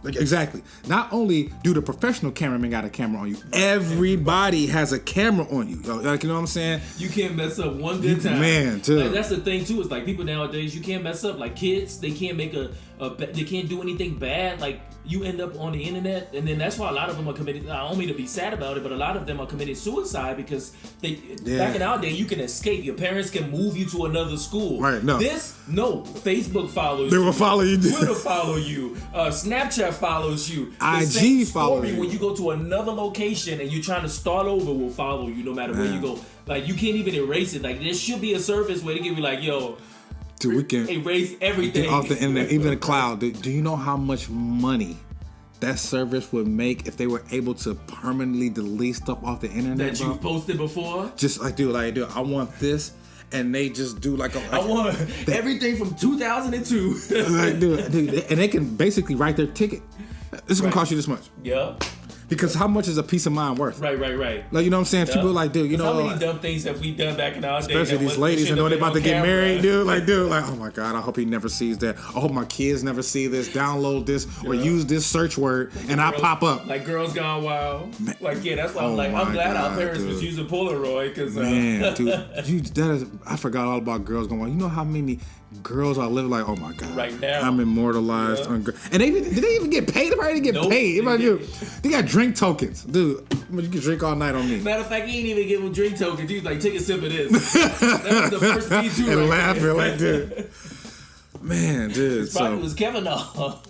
Exactly. Not only do the professional cameraman got a camera on you, everybody has a camera on you. Like, you know what I'm saying? You can't mess up one good time. Man, too. That's the thing too. Is people nowadays you can't mess up. Like kids, they can't make they can't do anything bad. Like you end up on the internet, and then that's why a lot of them are committed. I don't mean to be sad about it, but a lot of them are committing suicide because back in our day you can escape. Your parents can move you to another school. Right? No. Facebook follows. They will follow you. Twitter follow you. Snapchat follows you. IG follows you. When you go to another location and you're trying to start over, will follow you no matter where you go. Like you can't even erase it. Like there should be a service where they give you like, yo. Dude, we can erase everything off the internet, even the cloud. Do you know how much money that service would make if they were able to permanently delete stuff off the internet? That you've posted before? Just like, dude, I want this, and they just do I want everything from 2002. Like, dude, and they can basically write their ticket. This is gonna cost you this much. Yeah. Because how much is a peace of mind worth? Right. Like, you know what I'm saying? People like, dude, you know. How many dumb things have we done back in our day? Especially these ladies and know they're about to get married, dude. Like, oh my God, I hope he never sees that. I hope my kids never see this. Download this or use this search word and I pop up. Like Girls Gone Wild. Man. Like, yeah, that's why I'm like, I'm glad our parents was using Polaroid. Cause, man, dude, I forgot all about Girls Gone Wild. You know how many girls are living like, oh my God, right now I'm immortalized. Yeah. And did they even get paid? They probably didn't get paid. They got drink tokens, dude. You can drink all night on me. Matter of fact, he ain't even give them drink tokens. He was like, take a sip of this. That was the first Me Too. And laughing like, dude. Man, dude. His body was Kavanaugh.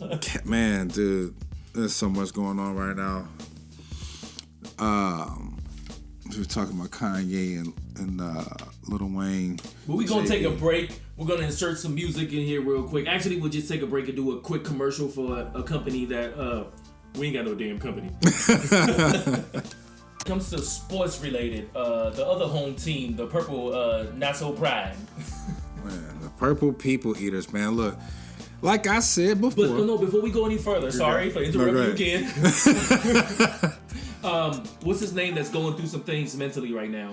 Man, dude. There's so much going on right now. We were talking about Kanye and Lil Wayne. But we're going to take a break. We're going to insert some music in here real quick. Actually, we'll just take a break and do a quick commercial for a company that we ain't got no damn company. Comes to sports related, the other home team, the Purple Not So Pride. Man, the Purple People Eaters, man. Look, like I said before. But no, before we go any further, sorry for interrupting you again. What's his name that's going through some things mentally right now?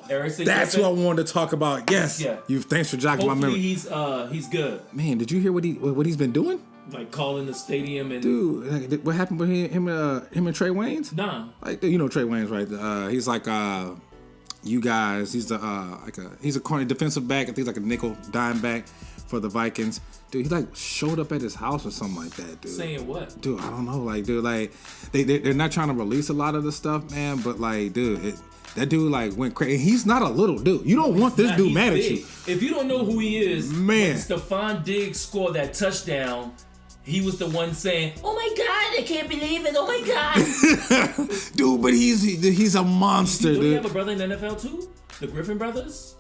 That's what I wanted to talk about. Yes. Yeah. Thanks for jogging my memory. He's good. Man, did you hear what he's been doing? Like calling the stadium and dude, what happened with him and Trey Waynes? Nah. Like, you know Trey Waynes, right? He's like you guys. He's he's a corner defensive back. I think he's like a nickel dime back for the Vikings. Dude, he like showed up at his house or something like that, dude. Saying what? Dude, I don't know. Like, dude, like they're not trying to release a lot of the stuff, man. But like, dude, that dude like went crazy. He's not a little dude. You don't want this dude mad at you. If you don't know who he is, man, when Stephon Diggs scored that touchdown, he was the one saying, "Oh my God, I can't believe it! Oh my God!" Dude, but he's a monster, dude. Do you have a brother in the NFL too? The Griffin brothers?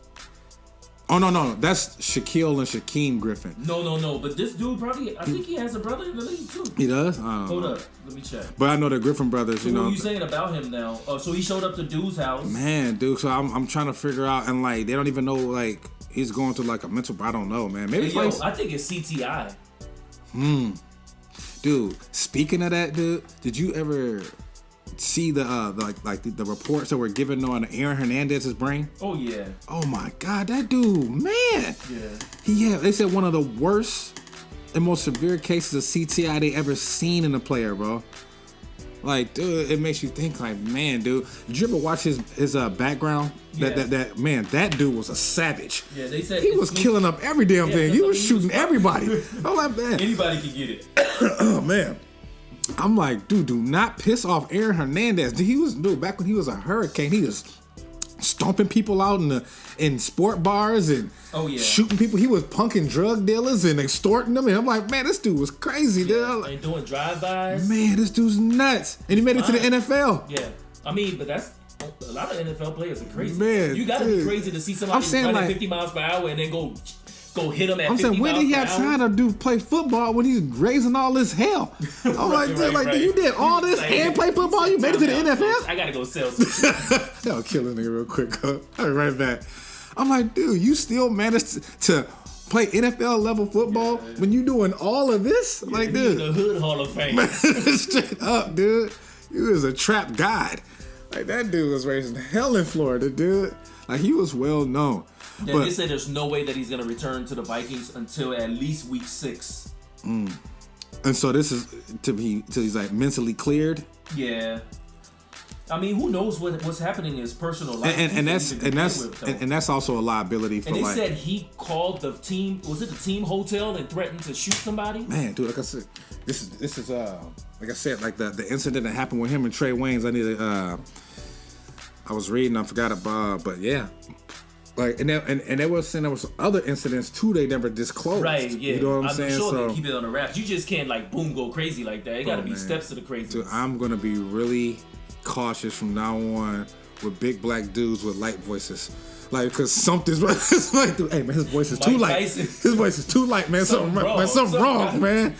Oh no, that's Shaquille and Shaquem Griffin. No. But this dude probably, I think he has a brother in the league too. He does? Hold up, let me check. But I know the Griffin brothers. So what are you saying about him now? So he showed up to dude's house. Man, dude. So I'm trying to figure out, and like they don't even know like he's going through like a mental. I don't know, man. Maybe I think it's CTI. Dude, speaking of that, dude, did you ever see the reports that were given on Aaron Hernandez's brain? Oh yeah. Oh my God, that dude, man. Yeah. They said one of the worst and most severe cases of CTI they ever seen in a player, bro. Like, dude, it makes you think, like, man, dude. Did you ever watch his background? Yeah. That man, that dude was a savage. Yeah, they said he was killing up every damn thing. He was shooting everybody. I'm like, man, anybody can get it. Oh man. I'm like, dude, do not piss off Aaron Hernandez. Back when he was a hurricane, he was stomping people out in sport bars and shooting people. He was punking drug dealers and extorting them. And I'm like, man, this dude was crazy, dude. And doing drive-bys. Man, this dude's nuts. And he made it to the NFL. Yeah. I mean, but that's a lot of NFL players are crazy. Man, you gotta be crazy to see somebody running like 50 miles per hour and then go hit him at 50 miles per hour. I'm saying, when did he have time to play football when he's raising all this hell? I'm like, dude, you did all this and play football? You made it to the NFL? I gotta go sell some shit. That'll kill a nigga real quick. I'll be right back. I'm like, dude, you still managed to play NFL level football when you doing all of this? Yeah, like, dude. The Hood Hall of Fame. Straight up, dude. You was a trap god. Like, that dude was raising hell in Florida, dude. Like, he was well known. Yeah, they said there's no way that he's going to return to the Vikings until at least week 6. And so this is till he's like mentally cleared? Yeah. I mean, who knows what's happening in his personal life? And that's also a liability for. And they said he called the team. Was it the team hotel and threatened to shoot somebody? Man, dude, like I said, this is like I said, like the incident that happened with him and Trey Waynes. I was reading, I forgot about, but yeah. Like and they were saying there was other incidents too they never disclosed. Right, yeah. You know what I'm saying? Sure so, they keep it on the wraps. You just can't like boom go crazy like that. It gotta be steps to the crazy. Dude, I'm gonna be really cautious from now on with big black dudes with light voices. Like, cause something's it's like, dude, hey man, his voice is too light. His voice is too light, man. Something wrong, man.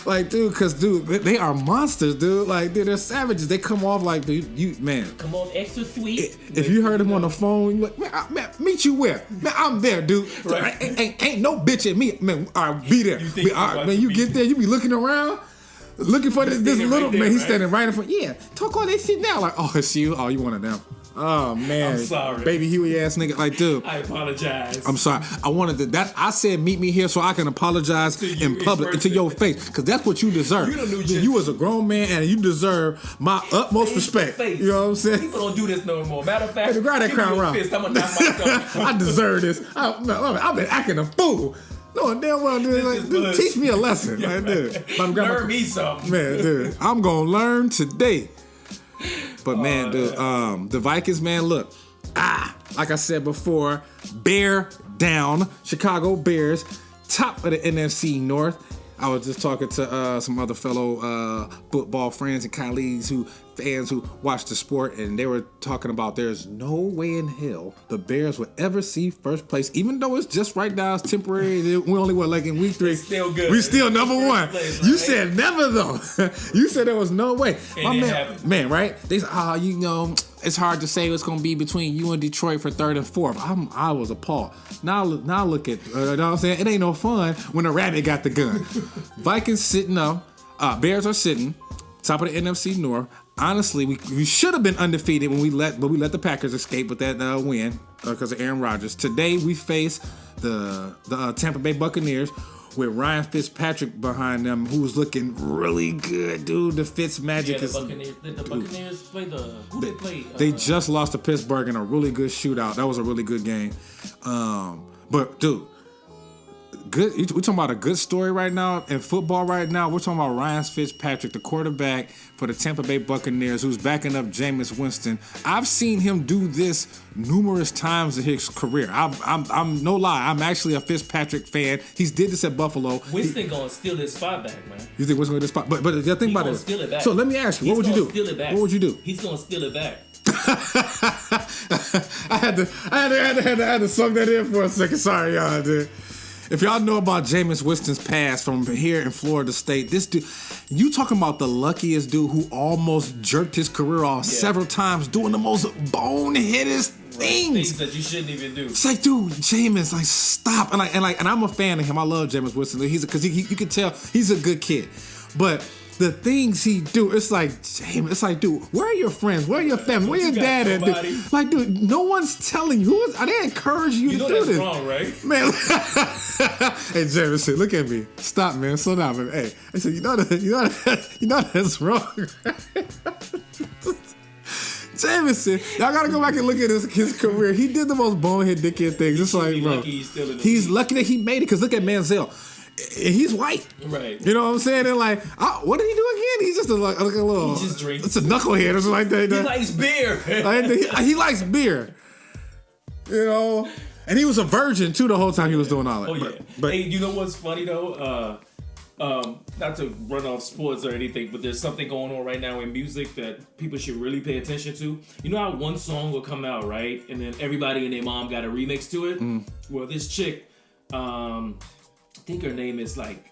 Like, dude, cause dude, they are monsters, dude. Like, dude, they're savages. They come off like, dude, you man. Come on, extra sweet. If you heard him on the phone, you like, man, meet you where? Man, I'm there, dude. Right. Ain't no bitch at me, man. All right, be there. Man, you get there, you be looking around, looking for this little right there, man. He's standing right in front. Yeah, talk all that shit now. Like, oh, it's you. Oh, you one of them. Oh man, I'm sorry, baby Huey ass nigga. Like, dude, I apologize. I'm sorry. I wanted to. That I said, meet me here so I can apologize in public to your face, because that's what you deserve. You as a grown man, and you deserve my utmost respect. You know what I'm saying? People don't do this no more. Matter of fact, grab that crown round. I'm gonna knock myself. I deserve this. I've been acting a fool. No, damn well, dude. Like, dude, teach me a lesson, like, dude. Learn me something, man, dude. I'm gonna learn today. But man, dude, the Vikings, man, look, like I said before, bear down, Chicago Bears, top of the NFC North. I was just talking to some other fellow football friends and colleagues fans who watch the sport, and they were talking about there's no way in hell the Bears would ever see first place, even though it's just right now, it's temporary. We only were like in week 3. It's still good. We still number one. Place, right? You said never though. You said there was no way. And man, right? They said, you know, it's hard to say what's going to be between you and Detroit for 3rd and 4th. I was appalled. Now look at, you know what I'm saying? It ain't no fun when a rabbit got the gun. Vikings sitting up. Bears are sitting top of the NFC North. Honestly, we should have been undefeated when we let the Packers escape with that win because of Aaron Rodgers. Today we face the Tampa Bay Buccaneers with Ryan Fitzpatrick behind them, who's looking really good, dude. The Fitz magic is. Did the Buccaneers play who they played? They just lost to Pittsburgh in a really good shootout. That was a really good game. But dude, good. We're talking about a good story right now in football. Right now, we're talking about Ryan Fitzpatrick, the quarterback for the Tampa Bay Buccaneers, who's backing up Jameis Winston. I've seen him do this numerous times in his career. I'm no lie. I'm actually a Fitzpatrick fan. He's did this at Buffalo. Winston gonna steal his spot back, man. You think Winston gonna get spot? But the thing about it. Steal it back. So let me ask you, what would you do? Steal it back. What would you do? He's gonna steal it back. I had to suck that in for a second. Sorry, y'all, dude. If y'all know about Jameis Winston's past from here in Florida State, this dude, you talking about the luckiest dude who almost jerked his career off several times doing the most boneheaded things that you shouldn't even do. It's like, dude, Jameis, like, stop. And I'm a fan of him. I love Jameis Winston. Because you can tell he's a good kid. But the things he do, it's like, Jameis, it's like, dude, where are your friends? Where are your family? Where your dad at? Dude? Like, dude, no one's telling you. Are they encouraging you to do this? Wrong, right? Man, hey, Jameis said, look at me. Stop, man. Slow down, man. Hey, I said, you know that's wrong, right? Jameis said, y'all gotta go back and look at his career. He did the most bonehead dickhead things. It's like, bro, he's lucky that he made it, because look at Manziel. He's white, right? You know what I'm saying? And like, what did he do again? He's just a little. He just drinks. It's a knucklehead or something like that. He likes beer. He likes beer. You know, and he was a virgin too the whole time he was doing all that. Oh yeah. But hey, you know what's funny though? Not to run off sports or anything, but there's something going on right now in music that people should really pay attention to. You know how one song will come out, right? And then everybody and their mom got a remix to it? Well, this chick, I think her name is like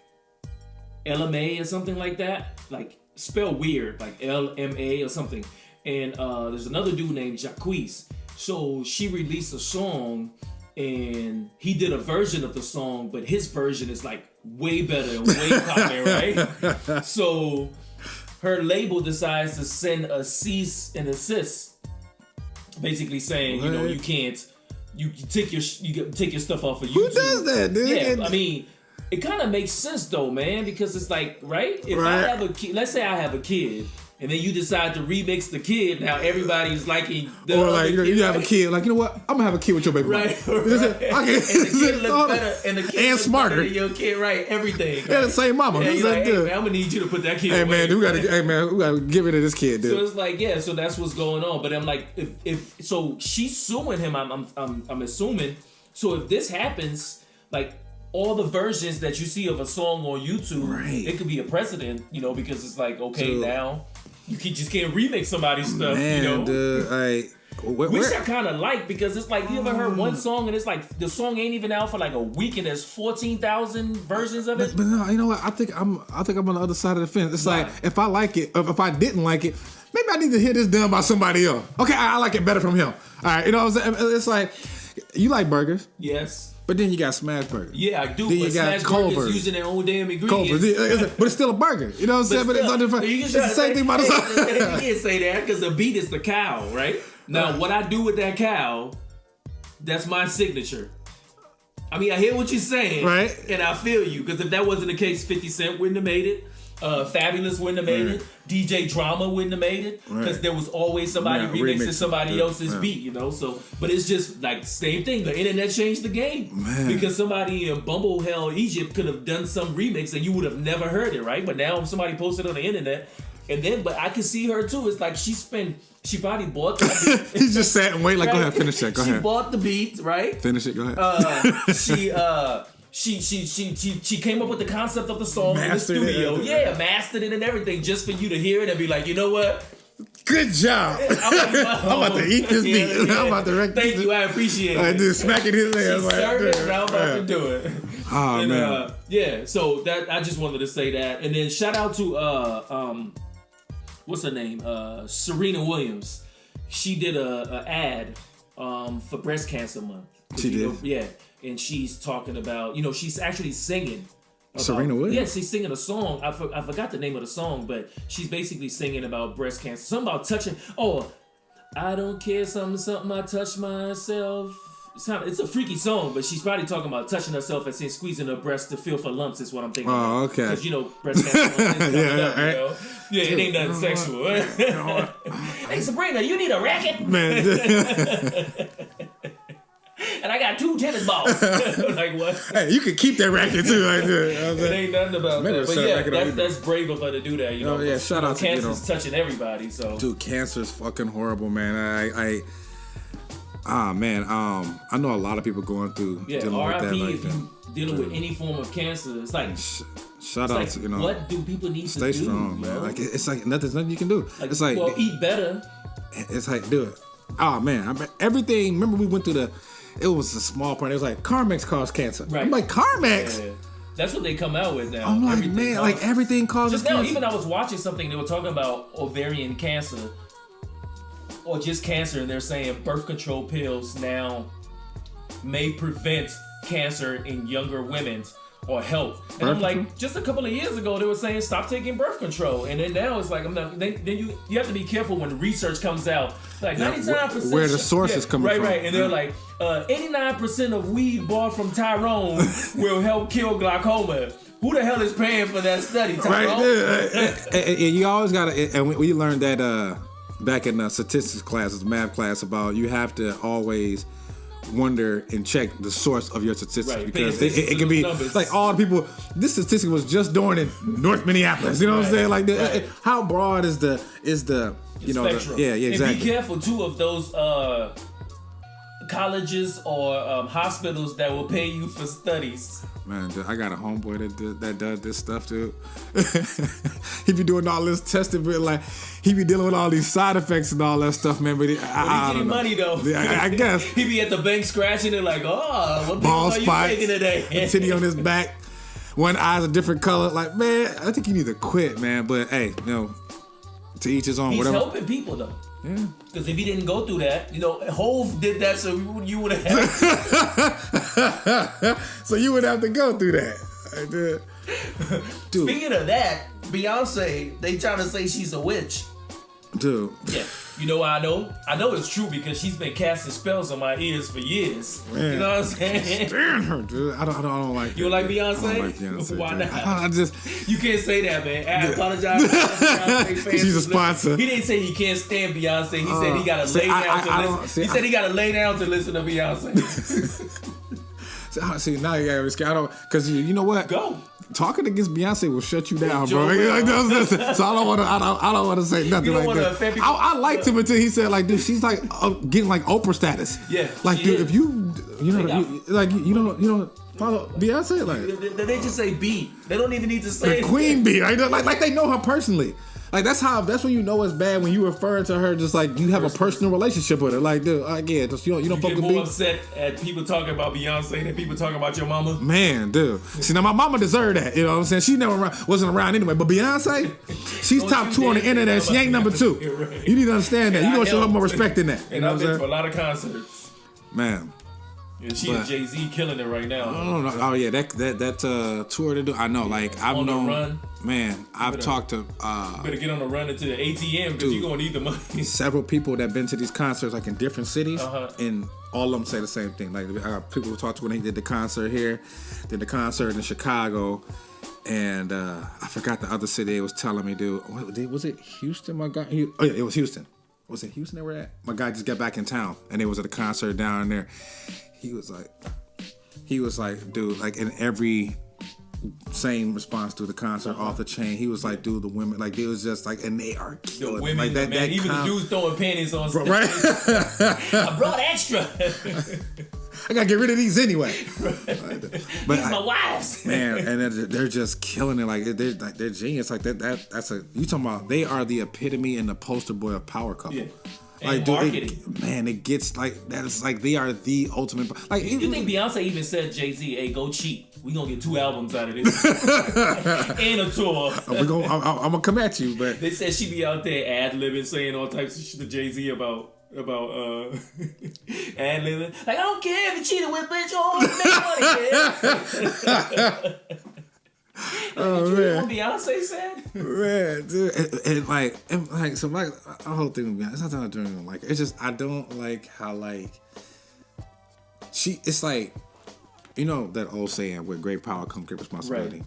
LMA or something like that. Like, spelled weird, like LMA or something. And there's another dude named Jacquees. So she released a song and he did a version of the song, but his version is like way better and way popular, right? So her label decides to send a cease and desist, basically saying, you know, you can't, you take your stuff off of YouTube. Who does that, dude? Yeah, I mean, it kind of makes sense though, man, because it's like, right? If I have a kid, let's say I have a kid, and then you decide to remix the kid. Now everybody's liking the or like you have right? a kid. Like, you know what? I'm gonna have a kid with your baby. Right. Mama. And the kid looks better. And the kid looks smarter. Better than your kid, right? Everything. Yeah, the same mama. Yeah, It's like, like, hey, man, I'm gonna need you to put that kid. Hey away. man, we gotta give it to this kid, dude. So it's like, yeah. So that's what's going on. But I'm like, if so, she's suing him. I'm assuming. So if this happens, like, all the versions that you see of a song on YouTube, it could be a precedent, you know, because it's like, okay, dude, now you just can't remix somebody's stuff, man, you know. Dude, which I kind of like, because it's like, you ever heard one song and it's like the song ain't even out for like a week and there's 14,000 versions of it. But no, you know what? I think I'm on the other side of the fence. It's like, if I like it, if I didn't like it, maybe I need to hear this done by somebody else. Okay, I like it better from him. All right, you know what I'm saying? It's like, you like burgers. Yes. But then you got Smash Burger. Yeah, I do. Then but you got Smash Burgers using their own damn ingredients. But it's still a burger. You know what I'm saying? But it's different. It's the same thing about the song. You can't say that because the beat is the cow, right? Now, what I do with that cow, that's my signature. I mean, I hear what you're saying. Right. And I feel you. Because if that wasn't the case, 50 Cent wouldn't have made it. Fabulous wouldn't have made it. DJ Drama wouldn't have made it, because there was always somebody remixing somebody else's beat, you know. So, but it's just like same thing. The internet changed the game, because somebody in Bumble Hell Egypt could have done some remix and you would have never heard it, right? But now somebody posted on the internet, and then but I can see her too. It's like she probably bought the beat. He just sat and wait. Like, right? Go ahead, finish that. Go ahead. She bought the beat, right? Finish it. Go ahead. She came up with the concept of the song mastered in the studio. Mastered it and everything, just for you to hear it and be like, you know what? Good job. I'm about to eat this beat. Yeah. I'm about to wreck this. Thank you, I appreciate it. I just smacking his ass. She served it, and I'm about to do it. Oh, and, man. So that I just wanted to say that. And then shout out to what's her name? Serena Williams. She did a ad for Breast Cancer Month. She did? Yeah. And she's talking about, you know, she's actually singing. Serena Williams? Yeah, she's singing a song. I forgot the name of the song, but she's basically singing about breast cancer. Something about touching. Oh, I don't care, something, I touch myself. It's a freaky song, but she's probably talking about touching herself and saying squeezing her breast to feel for lumps is what I'm thinking. Oh, okay. Because, you know, breast cancer is coming up, you know? Yeah, it ain't nothing sexual. Hey, Sabrina, you need a racket? Man. And I got 2 tennis balls. Like, what? Hey, you can keep that racket too. Like, it ain't nothing about that. But yeah, that's brave of her to do that. You know, yeah. Shout out to cancer's touching everybody. So, dude, cancer's fucking horrible, man. I know a lot of people going through dealing with that. Like, if you dealing with any form of cancer, it's like shout out to what do people need to stay strong, man. Like, it's like nothing you can do. Like, it's like, well, eat better. It's like, do it. Oh man, everything. Remember we went through it was a small part. It was like Carmex caused cancer. Right. I'm like, Carmex? Yeah. That's what they come out with now. I'm like, man, like everything causes just now, cancer. even I was watching something, they were talking about ovarian cancer or just cancer, and they're saying birth control pills now may prevent cancer in younger women or help. And I'm like, just a couple of years ago, they were saying stop taking birth control, and then now it's like, then you have to be careful when research comes out. Like 99% where the source is coming from. Right, and they're like 89% of weed bought from Tyrone will help kill glaucoma. Who the hell is paying for that study, Tyrone? Right, and you always gotta. And we learned that back in statistics classes, math class, about you have to always wonder and check the source of your statistics, right, because it can be numbers. Like all the people. This statistic was just doing in North Minneapolis. You know what I'm saying? Like, how broad is the you know? Exactly. And be careful too of those colleges or hospitals that will pay you for studies. Man, I got a homeboy that does this stuff too. He be doing all this testing, but like he be dealing with all these side effects and all that stuff, man. But I getting money though. I guess he be at the bank scratching it like, what ball spots, are you taking today? Titty on his back, one eye's a different color. Like, man, I think you need to quit, man. But hey, you know, to each his own. He's whatever. helping people though. Yeah. Because if he didn't go through that, you know, Hove did that, so you would have. So you would have to go through that. Dude. Speaking of that, Beyonce, they trying to say she's a witch. Dude. Yeah. You know why I know? I know it's true because she's been casting spells on my ears for years. Man, you know what I'm saying? Stand her, dude. I don't like. You don't like Beyonce? I don't like Beyonce. Why dude. not? I just. You can't say that, man. I apologize. Beyonce fans. She's a sponsor. He didn't say he can't stand Beyonce. He said he got to lay down to listen. He said he got to lay down to listen to Beyonce. See, now you gotta risk. I don't, because you know what? Go. Talking against Beyonce will shut you down, bro. So I don't want to. I don't want to say nothing like that. I liked him until he said, like, dude, she's like getting like Oprah status. Yeah. Like, dude, if you don't follow Beyonce, like they just say B. They don't even need to say the Queen B. Like they know her personally. Like that's when you know it's bad when you referring to her just like you have a personal relationship with her. Like, dude, again, just you don't fuck with me. You get more upset at people talking about Beyonce than people talking about your mama. Man, dude. See, now my mama deserved that. You know what I'm saying? She never wasn't around anyway. But Beyonce, she's top 2 on the internet. She ain't number 2. Right. You need to understand that. You gotta show her more respect than that. And I've been to a lot of concerts. Man. Yeah, she and Jay-Z killing it right now. I don't know. Oh yeah, that tour to do. I know. Like I've known. Run. Man, I've talked to. Better get on the run into the ATM because you're gonna need the money. Several people that been to these concerts, like in different cities, and all of them say the same thing. Like people who talked to when he did the concert here, did the concert in Chicago, and I forgot the other city. It was telling me, dude, was it Houston? My guy. Oh yeah, it was Houston. Was it Houston they were at? My guy just got back in town, and it was at a concert down there. He was like, dude, like in every same response to the concert off the chain, he was like, dude, the women, like it was just like, and they are killing the women, like that. Man, even the dudes throwing panties on stage. Right? I brought extra. I gotta get rid of these anyway. But these my wives. Man, and they're just killing it. Like they're genius. Like that's you talking about? They are the epitome and the poster boy of power couple. Yeah. Like, dude, it gets like that. Is like they are the ultimate. Like, you think Beyonce even said Jay-Z, "Hey, go cheat. We gonna get 2 albums out of this and a tour." I'm gonna come at you, but they said she be out there ad-libbing, saying all types of shit to Jay-Z about ad-libbing. Like, I don't care if you cheated with bitch, make money, kid. Oh man! What Beyonce said, man, dude, and so my whole thing with Beyonce, it's not that I don't even like her. It's just I don't like how like it's like, you know that old saying, with great power comes great responsibility. Right.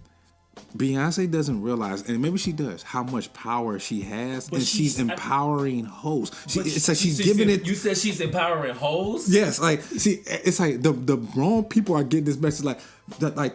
Beyonce doesn't realize, and maybe she does, how much power she has, but and she's empowering hoes. It's like she's giving it. You said she's empowering hoes? Yes, like see, it's like the wrong people are getting this message, like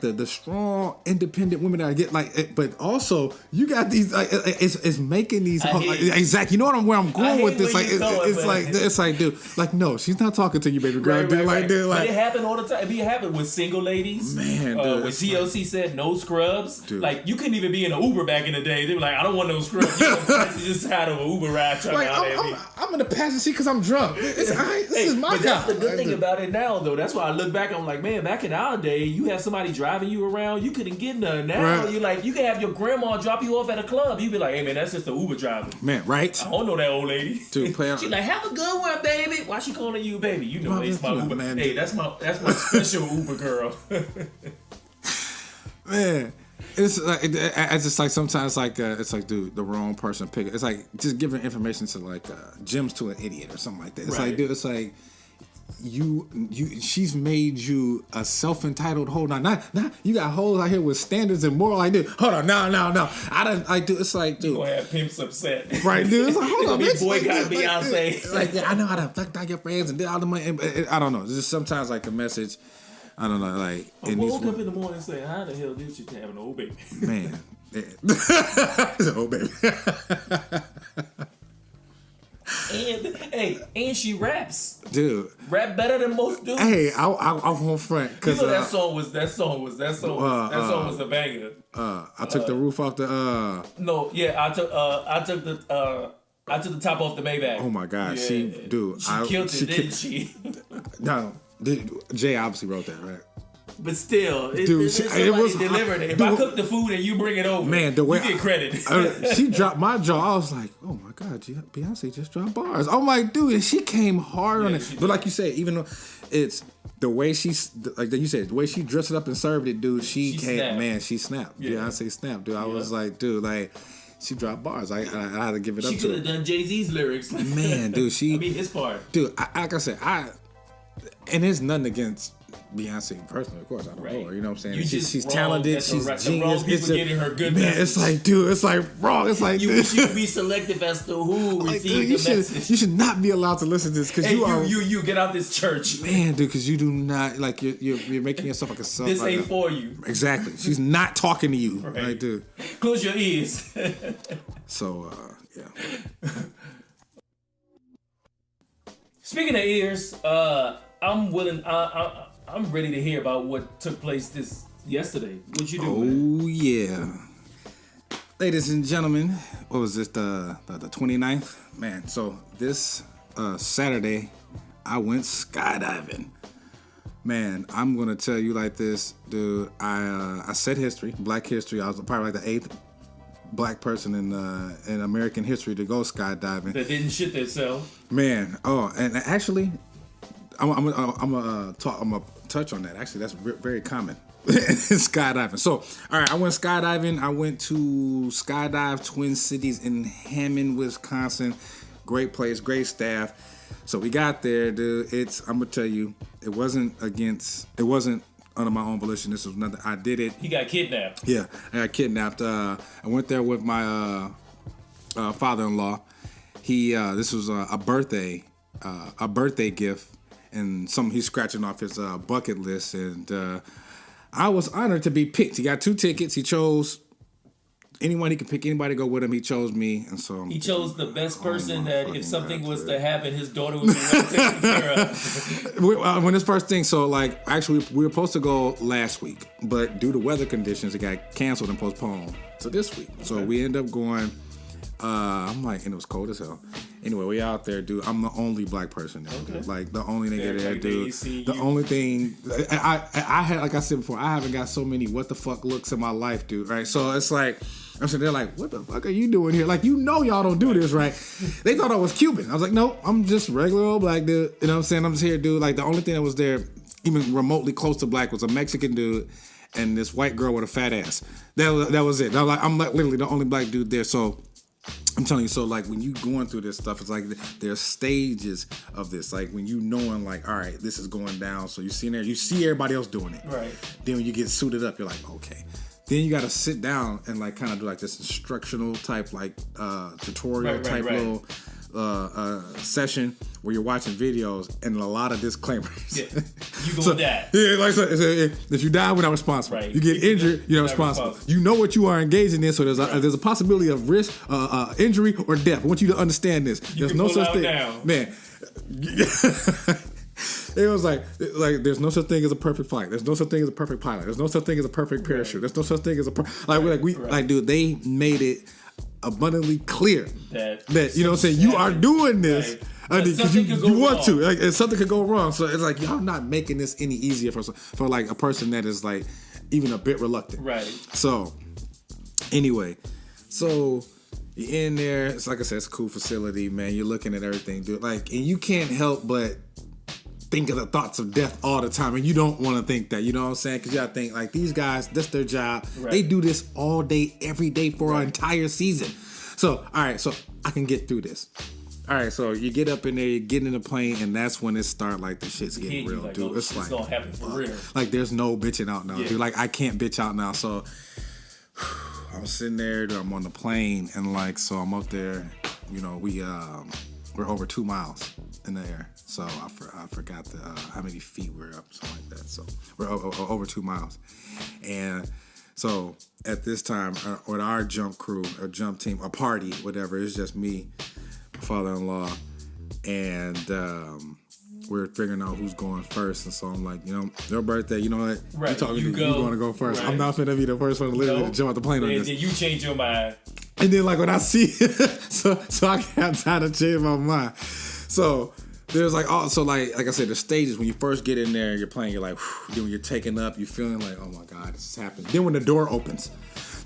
the strong, independent women that I get, like, but also you got these, like, it's making these exactly. You know where I'm going with this? Like, it's like, dude, like, no, she's not talking to you, baby girl. Right, dude, right, like, dude, like, but it happened all the time. It happened with single ladies. Man, dude, when TLC said no scrubs, dude. Like you couldn't even be in an Uber back in the day. They were like, I don't want no scrubs. You just had an Uber ride. Like, I'm in the passenger seat because I'm drunk. This is my car. That's the good thing about it now, though. That's why I look back. I'm like, man, back in our day, you had somebody driving you around. You couldn't get none. Now right. You like, you can have your grandma drop you off at a club. You be like, hey man, that's just the Uber driver. Man, right? I don't know that old lady. Dude, she like, have a good one, baby. Why she calling you baby? You know, it's my Uber. Man. Hey, that's my special Uber girl. Man. It's like it's just like sometimes like it's like, dude, the wrong person pick. It's like just giving information to like gems to an idiot or something like that. It's right. Like, dude, it's like she's made you a self-entitled hoe. Now you got hoes out here with standards and moral. Like, dude, hold on, no. I do. It's like, dude, you gonna have pimps upset, right, dude? It's like, hold on, bitch. Boycott Beyonce. Like, yeah, I know how to fuck down your friends and do all the money. I don't know. It's just sometimes like the message. I don't know, like. I woke up in the morning saying, "How the hell did she have an old baby?" Man, it's an old baby. And she raps, dude. Rap better than most dudes. Hey, I won't front because you know that song was a banger. I took the roof off the. No, yeah, I took the top off the Maybach. Oh my God, yeah. She killed it, didn't she? No. Jay obviously wrote that, right? But still, it was delivered it. If I cook the food and you bring it over, man, the way you get credit. She dropped my jaw. I was like, oh my God, Beyonce just dropped bars. I'm like, dude, and she came hard on it. But like you said, even though it's the way she's like you said, the way she dressed it up and served it, dude, she came, snapped. Man, she snapped. Yeah. Beyonce snapped, dude. I was like, dude, like. she dropped bars. I had to give it up to her. She could have done Jay-Z's lyrics. Man, dude, his part. Dude, like I said, and there's nothing against Beyonce personally, of course. I don't know her. You know what I'm saying? She's talented. She's genius. It's getting her good man. It's like, dude. It's like wrong. It's like you should be selective as to who received the message. You should not be allowed to listen to this because you get out this church, man, dude. Because you do not like you're making yourself like a sub. This ain't for you. Exactly. She's not talking to you, right, dude? Close your ears. So yeah. Speaking of ears, I'm willing. I'm ready to hear about what took place yesterday. What you do? Oh man? Yeah, ladies and gentlemen, what was this? The 29th? Man, so this Saturday, I went skydiving. Man, I'm gonna tell you like this, dude. I set history, Black history. I was probably like the 8th Black person in American history to go skydiving. That didn't shit themselves. Man, and actually, I'm gonna touch on that. Actually, that's very common. Skydiving. So, all right, I went skydiving. I went to Skydive Twin Cities in Hammond, Wisconsin. Great place, great staff. So we got there, dude. I'm gonna tell you, it wasn't under my own volition. This was nothing. I did it. He got kidnapped. Yeah, I got kidnapped. I went there with my father-in-law. This was a birthday gift, and he's scratching off his bucket list, and I was honored to be picked. He got 2 tickets. He chose anyone he could pick. Anybody to go with him. He chose me, and so he chose the best person that if something was to happen, his daughter would be well taken care of. When this first thing, so like actually we were supposed to go last week, but due to weather conditions, it got canceled and postponed to this week. So we end up going. I'm like, and it was cold as hell. Anyway, we out there, dude. I'm the only Black person there, dude. Like the only nigga there, dude. The only thing I had, like I said before, I haven't got so many what the fuck looks in my life, dude. Right? So it's like I'm sitting there like, what the fuck are you doing here? Like, you know, y'all don't do this, right? They thought I was Cuban. I was like, no, I'm just regular old Black dude. You know what I'm saying? I'm just here, dude. Like the only thing that was there, even remotely close to Black, was a Mexican dude and this white girl with a fat ass. That was it. I'm like literally the only Black dude there. So I'm telling you, so like when you going through this stuff, it's like there's stages of this. Like when you knowing like, all right, this is going down. So you see everybody else doing it. Right. Then when you get suited up, you're like, okay. Then you got to sit down and like kind of do like this instructional type like tutorial little session where you're watching videos and a lot of disclaimers. Yeah. You go with that. Yeah, like so, if you die, we're not responsible. Right. You get injured, you're not responsible. You know what you are engaging in, so there's a possibility of risk, injury, or death. I want you to understand this. There's no such thing, man. It was like there's no such thing as a perfect flight. There's no such thing as a perfect pilot. There's no such thing as a perfect parachute. There's no such thing as dude, they made it abundantly clear that you know what I'm saying, you are doing this because you want to. Like, something could go wrong. So it's like y'all not making this any easier for like a person that is like even a bit reluctant. Right. So anyway, so you're in there. It's like I said, it's a cool facility, man. You're looking at everything, dude. Like, and you can't help but think of the thoughts of death all the time, and you don't want to think that, you know what I'm saying? Because y'all think like these guys, that's their job. Right. They do this all day, every day for an entire season. So, all right, so I can get through this. All right, so you get up in there, you get in the plane, and that's when it start like the shit's getting real, dude. Oh, it's like gonna happen for real. Like there's no bitching out now, dude. Like I can't bitch out now. So I'm sitting there, dude, I'm on the plane, and like so I'm up there. You know, we're over 2 miles in the air. So I forgot how many feet we're up, something like that. So we're over 2 miles. And so at this time, with our jump crew, or jump team, a party, whatever, it's just me, my father-in-law, and we're figuring out who's going first. And so I'm like, you know, your birthday, you know what? Right. You're going to go first. Right. I'm not finna be the first one to literally jump out the plane on this. Then you change your mind. And then like when I see so I got time to change my mind. So there's like also like I said, the stages when you first get in there, you're playing, you're like, whew, then when you're taking up, you're feeling like, oh my God, this is happening. Then when the door opens,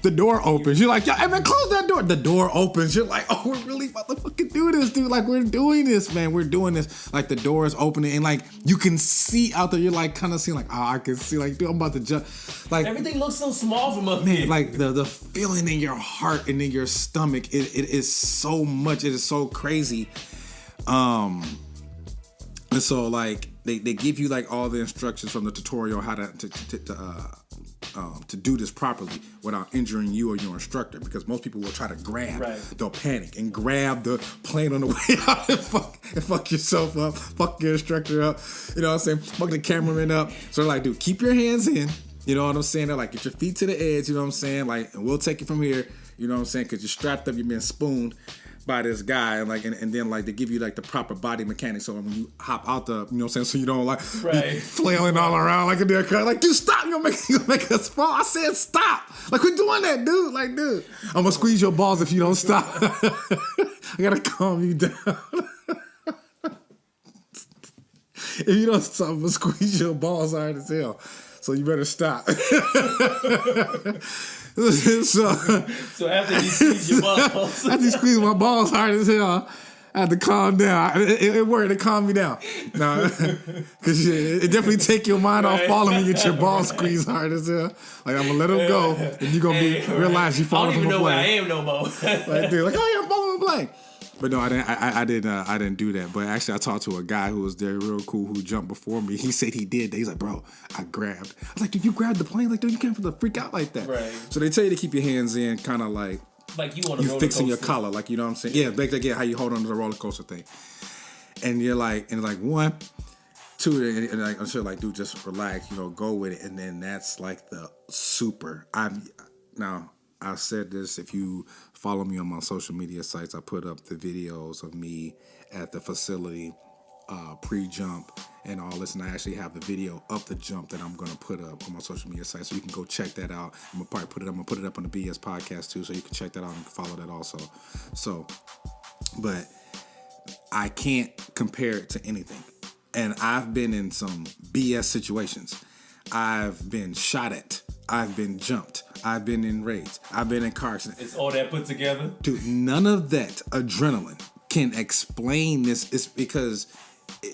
you're like, yo, hey man, close that door. The door opens, you're like, oh, we're really about to fucking do this, dude. Like, we're doing this, man. We're doing this. Like, the door is opening, and like, you can see out there, you're like, kind of seeing, like, oh, I can see, like, dude, I'm about to jump. Like, everything looks so small from up here. Like, the feeling in your heart and in your stomach, it is so much. It is so crazy. And so, like, they give you, like, all the instructions from the tutorial how to do this properly without injuring you or your instructor, because most people will try to grab, they'll panic and grab the plane on the way out and fuck yourself up, fuck your instructor up, you know what I'm saying, fuck the cameraman up. So they're like, dude, keep your hands in, you know what I'm saying, they're like, get your feet to the edge, you know what I'm saying, like, and we'll take it from here, you know what I'm saying, because you're strapped up, you're being spooned by this guy, and like, and then like they give you like the proper body mechanics, so when you hop out the, you know what I'm saying, so you don't like be flailing all around like a deer car, like, dude, stop, you're gonna make us fall. I said stop, like, we're doing that, dude, like, dude, I'm gonna squeeze your balls if you don't stop. I gotta calm you down. If you don't stop, I'm gonna squeeze your balls hard as hell, so you better stop. So after you squeeze your balls, after you squeeze my balls hard as hell, I had to calm down. It worked. It calmed me down. No, because it definitely take your mind off falling when you get your balls squeezed hard as hell. Like, I'm gonna let them go, and you're gonna realize you falling from a plane. I don't even know where I am no more. Like, dude, like, oh yeah, I'm falling from a plane. But no, I didn't do that. But actually, I talked to a guy who was there, real cool, who jumped before me. He said he did that. He's like, bro, I grabbed. I was like, dude, you grabbed the plane? Like, dude, you can't freak out like that. Right. So they tell you to keep your hands in, kind of like you want to fixing your collar, like, you know what I'm saying? Yeah, like how you hold on to the roller coaster thing. And you're like, one, two, and like, I'm sure, like, dude, just relax, you know, go with it. And then that's like the super. Now, I said this, if you follow me on my social media sites, I put up the videos of me at the facility pre-jump and all this, and I actually have the video of the jump that I'm going to put up on my social media site, so you can go check that out. I'm going to put it up on the BS podcast too, so you can check that out and follow that also. So, but I can't compare it to anything. And I've been in some BS situations. I've been shot at. I've been jumped. I've been in raids. I've been in car accidents. It's all that put together? Dude, none of that adrenaline can explain this. It's because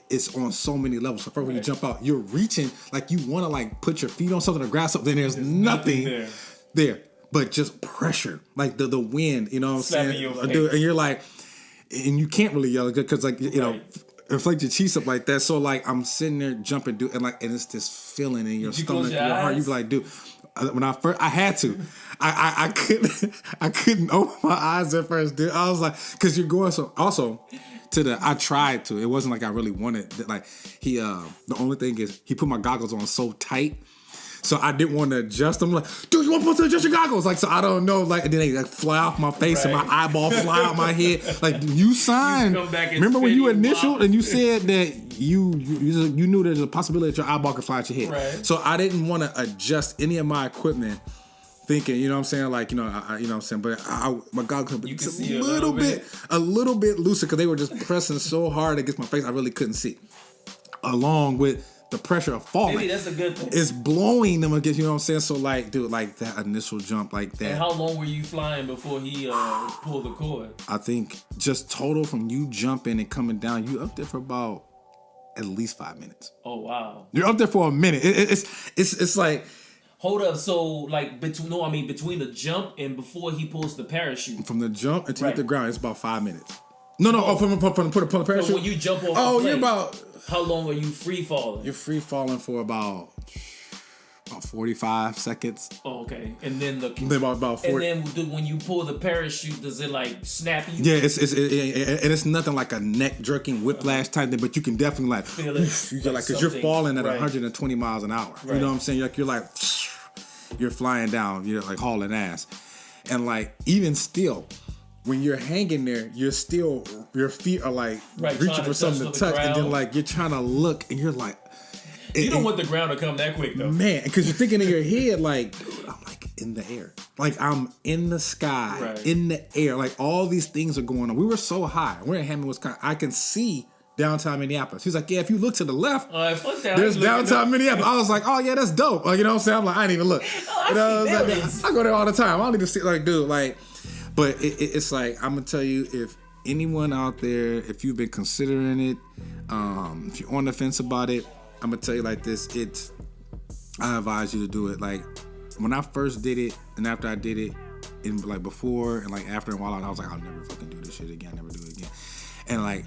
it's on so many levels. So first, when you jump out, you're reaching, like, you want to, like, put your feet on something or grab something. There's nothing there but just pressure. Like the wind, you know what I'm saying? Dude, and you're like, and you can't really yell because, like, you know, inflate your cheeks up like that. So, like, I'm sitting there jumping, dude, and it's this feeling in your stomach, your heart. You be like, dude, when I had to, I couldn't open my eyes at first, dude. I was like, because you're going so. Also, I tried to. It wasn't like I really wanted. Like, the only thing is he put my goggles on so tight. So I didn't want to adjust them. Like, dude, you want to adjust your goggles? Like, so I don't know. Like, and then they like fly off my face and my eyeball fly out my head. Like, you signed. Remember when you initialed and you said that you knew there's a possibility that your eyeball could fly out your head. Right. So I didn't want to adjust any of my equipment, thinking, you know what I'm saying, like, you know, you know what I'm saying. But my goggles could be a little bit looser because they were just pressing so hard against my face. I really couldn't see, along with the pressure of falling. Maybe that's a good thing. It's blowing them against, you know what I'm saying? So, like, dude, like that initial jump like that. And how long were you flying before he pulled the cord? I think just total from you jumping and coming down, you up there for about at least 5 minutes. Oh, wow. You're up there for a minute. It's like... Hold up, so like between the jump and before he pulls the parachute. From the jump until you hit the ground, it's about 5 minutes. No, from the parachute. So when you jump off the plane, you're about... How long are you free falling? You're free falling for about 45 seconds. Oh, okay. And then about 40. And then when you pull the parachute, does it like snap you? Yeah, it's nothing like a neck jerking whiplash type thing, but you can definitely like feel it. You like, because you're falling at 120 miles an hour. Right. You know what I'm saying? You're like you're flying down. You're like hauling ass, and like even still. When you're hanging there, your feet are like reaching for something to touch, and then like you're trying to look, and you're like, you don't want the ground to come that quick though, man, because you're thinking in your head like, dude, I'm like in the air, like I'm in the sky, in the air, like all these things are going on. We were so high. We're in Hammond, Wisconsin. I can see downtown Minneapolis. He's like, yeah, if you look to the left, fuck that. there's downtown Minneapolis. I was like, oh yeah, that's dope. Like, you know what I'm saying? I'm like, I didn't even look. I go there all the time. I don't need to see, like, dude, like, but it's like, I'm gonna tell you, if anyone out there, if you've been considering it, if you're on the fence about it, I'm gonna tell you like this, I advise you to do it. Like, when I first did it, and after I did it, and like before and like after a while, I was like, I'll never fucking do this shit again, never do it again. And like,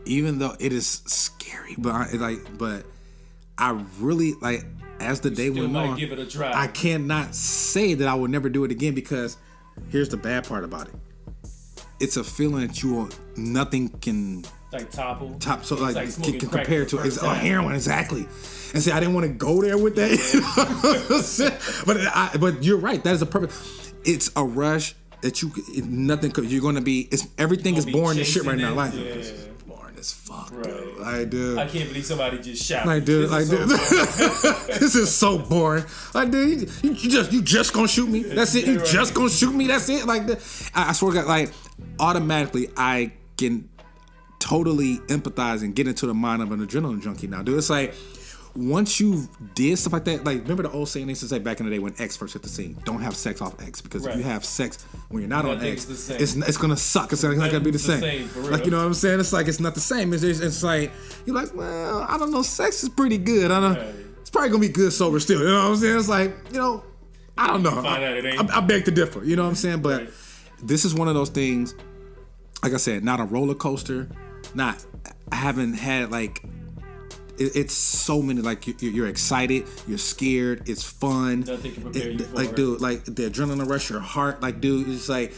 even though it is scary, but I really, like, as the day went on, give it a try. I cannot say that I will never do it again, because here's the bad part about it. It's a feeling that nothing can like top, so like can compare to it. It's heroin, exactly. And see, I didn't want to go there with that. But you're right. That is a perfect. It's a rush that nothing. You're gonna be. Everything is boring as shit right now. Like, boring as fuck. Right. Dude. Like, dude. I can't believe somebody just shot. Like, dude. This is so boring. Like, dude, you just gonna shoot me? That's it. You just gonna shoot me? That's it. Like, I swear to God, like, automatically I can totally empathize and get into the mind of an adrenaline junkie now, dude. It's like, once you did stuff like that, like, remember the old saying they used to say back in the day when X first hit the scene, don't have sex off X, because if you have sex when you're not on X, it's gonna suck. It's not gonna be the same. Like, you know what I'm saying? It's like, it's not the same. It's like, you're like, well, I don't know, sex is pretty good. I don't. It's probably gonna be good sober still. You know what I'm saying? It's like, you know, I don't know. I beg to differ. You know what I'm saying? But this is one of those things. Like I said, not a roller coaster. I haven't had like. It's so many, like, you're excited, you're scared, it's fun. Nothing can prepare you for like, it. dude, like, the adrenaline rush, your heart, like, dude, it's like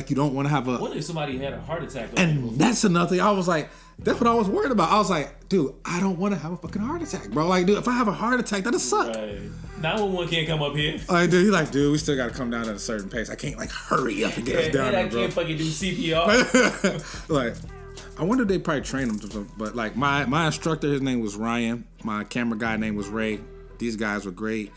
you don't want to have a. What if somebody had a heart attack? And that's another thing. I was like, that's what I was worried about. I was like, dude, I don't want to have a fucking heart attack, bro. Like, dude, if I have a heart attack, that'll suck. Right. 911 can't come up here. Like, dude, he's like, dude, we still got to come down at a certain pace. I can't, like, hurry up and get us down there, bro. I can't fucking do CPR. Like, I wonder if they probably train them, but like my instructor, his name was Ryan. My camera guy name was Ray. These guys were great.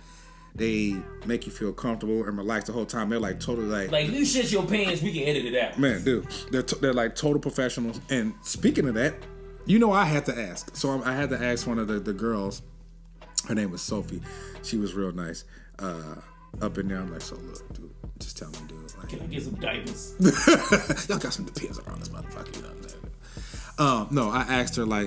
They make you feel comfortable and relaxed the whole time. They're like totally like you shit your pants, we can edit it out. Man, dude, they're like total professionals. And speaking of that, you know, I had to ask. So I had to ask one of the girls. Her name was Sophie. She was real nice. Up and down, like, so look, dude, just tell me, dude. Like, can I get some diapers? Y'all got some depends around this motherfucker, you know what I'm saying? No, I asked her, I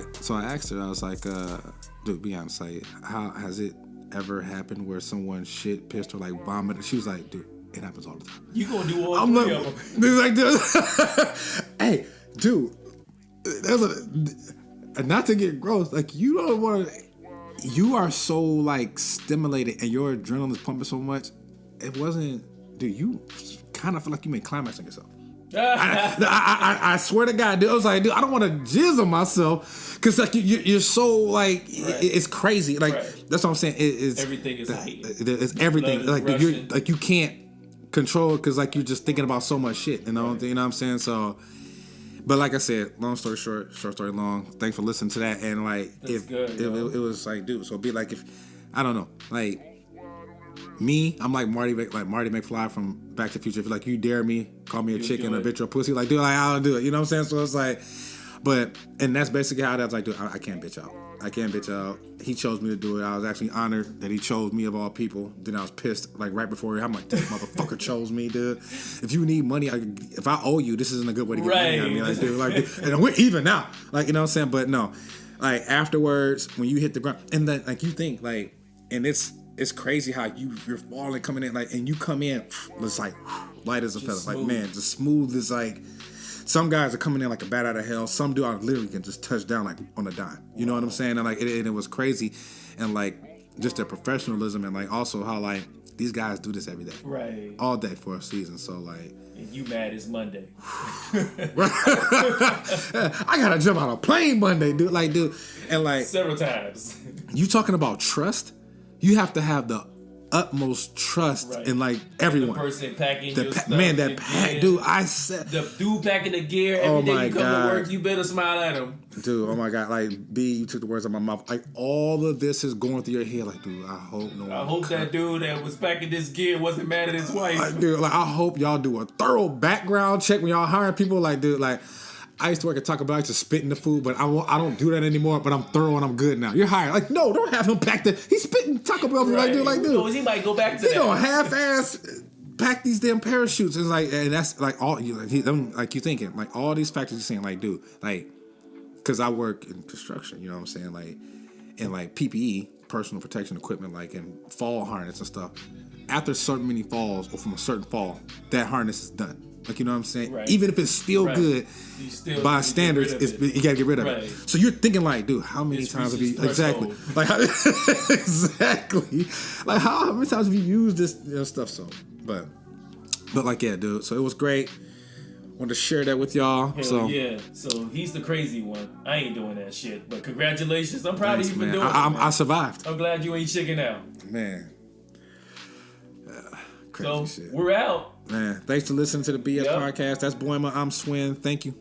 was like, dude, Beyonce, how has it ever happened where someone shit, pissed, or like vomited? She was like, dude, it happens all the time. You gonna do all three of them. Dude, like, dude, hey, dude, not to get gross, like, you don't want to, you are so, like, stimulated and your adrenaline is pumping so much, it wasn't, dude, you kind of feel like you been climaxing yourself. I swear to God, dude. I was like, dude, I don't want to jizz on myself, because like you're so like it's crazy. Like that's what I'm saying. Everything is heightened. It's everything. Like you're like you can't control, because like you're just thinking about so much shit. You know what I'm saying? So, but like I said, long story short story long. Thanks for listening to that. And like it was like, dude. So it'd be like, if I don't know, like. Me, I'm like Marty McFly from Back to the Future. If like you dare me, call me a chicken, a bitch, or a pussy, like, dude, like, I'll do it. You know what I'm saying? So it's like, and that's basically how that's like, dude, I can't bitch out. I can't bitch out. He chose me to do it. I was actually honored that he chose me of all people. Then I was pissed, like right before I'm like, this motherfucker chose me, dude. If you need money, if I owe you, this isn't a good way to get money out of me. Like, dude, like, and we're even now. Like, you know what I'm saying? But no, like afterwards, when you hit the ground, and then like you think like, and it's crazy how you're falling, coming in, like, and you come in, it's like light as a feather. Like, man, just smooth as like. Some guys are coming in like a bat out of hell. Some dude I literally can just touch down like on a dime. You know what I'm saying? And like it was crazy, and like just their professionalism, and like also how like these guys do this every day, right? All day for a season. So like, and you mad it's Monday? I gotta jump out a plane Monday, dude. Like, dude, and like several times. You talking about trust? You have to have the utmost trust in like everyone. The person packing your stuff. Man, that pack, dude. I said the dude packing the gear every day you come to work. You better smile at him, dude. Oh my God, like B, you took the words out of my mouth. Like all of this is going through your head. Like, dude, I hope that dude that was packing this gear wasn't mad at his wife. Like, dude, like I hope y'all do a thorough background check when y'all hiring people. Like, dude, like I used to work at Taco Bell. I used to spit in the food, but I don't do that anymore. But I'm thorough and I'm good now. You're hired. Like, no, don't have him pack the. He's spitting Taco Bell. Right. Like, dude. He might go back to that. You know, half-ass pack these damn parachutes. It's like, and that's like all you like you thinking like all these factors you're saying like, dude, like, because I work in construction. You know what I'm saying? Like, and like PPE, personal protection equipment, like in fall harness and stuff. After certain many falls or from a certain fall, that harness is done. Like, you know what I'm saying? Right. Even if it's still good, by standards, you gotta get rid of it. So you're thinking like, dude, how many times have you exactly? Like, exactly. Like, how many times have you used this stuff? So, but like, yeah, dude. So it was great. Wanted to share that with y'all. Hell yeah. So he's the crazy one. I ain't doing that shit. But congratulations. I'm proud of you for doing it. I survived. I'm glad you ain't chicken out. Man. Crazy shit. We're out. Man, thanks for listening to the BS podcast. That's Boima. I'm Swin. Thank you.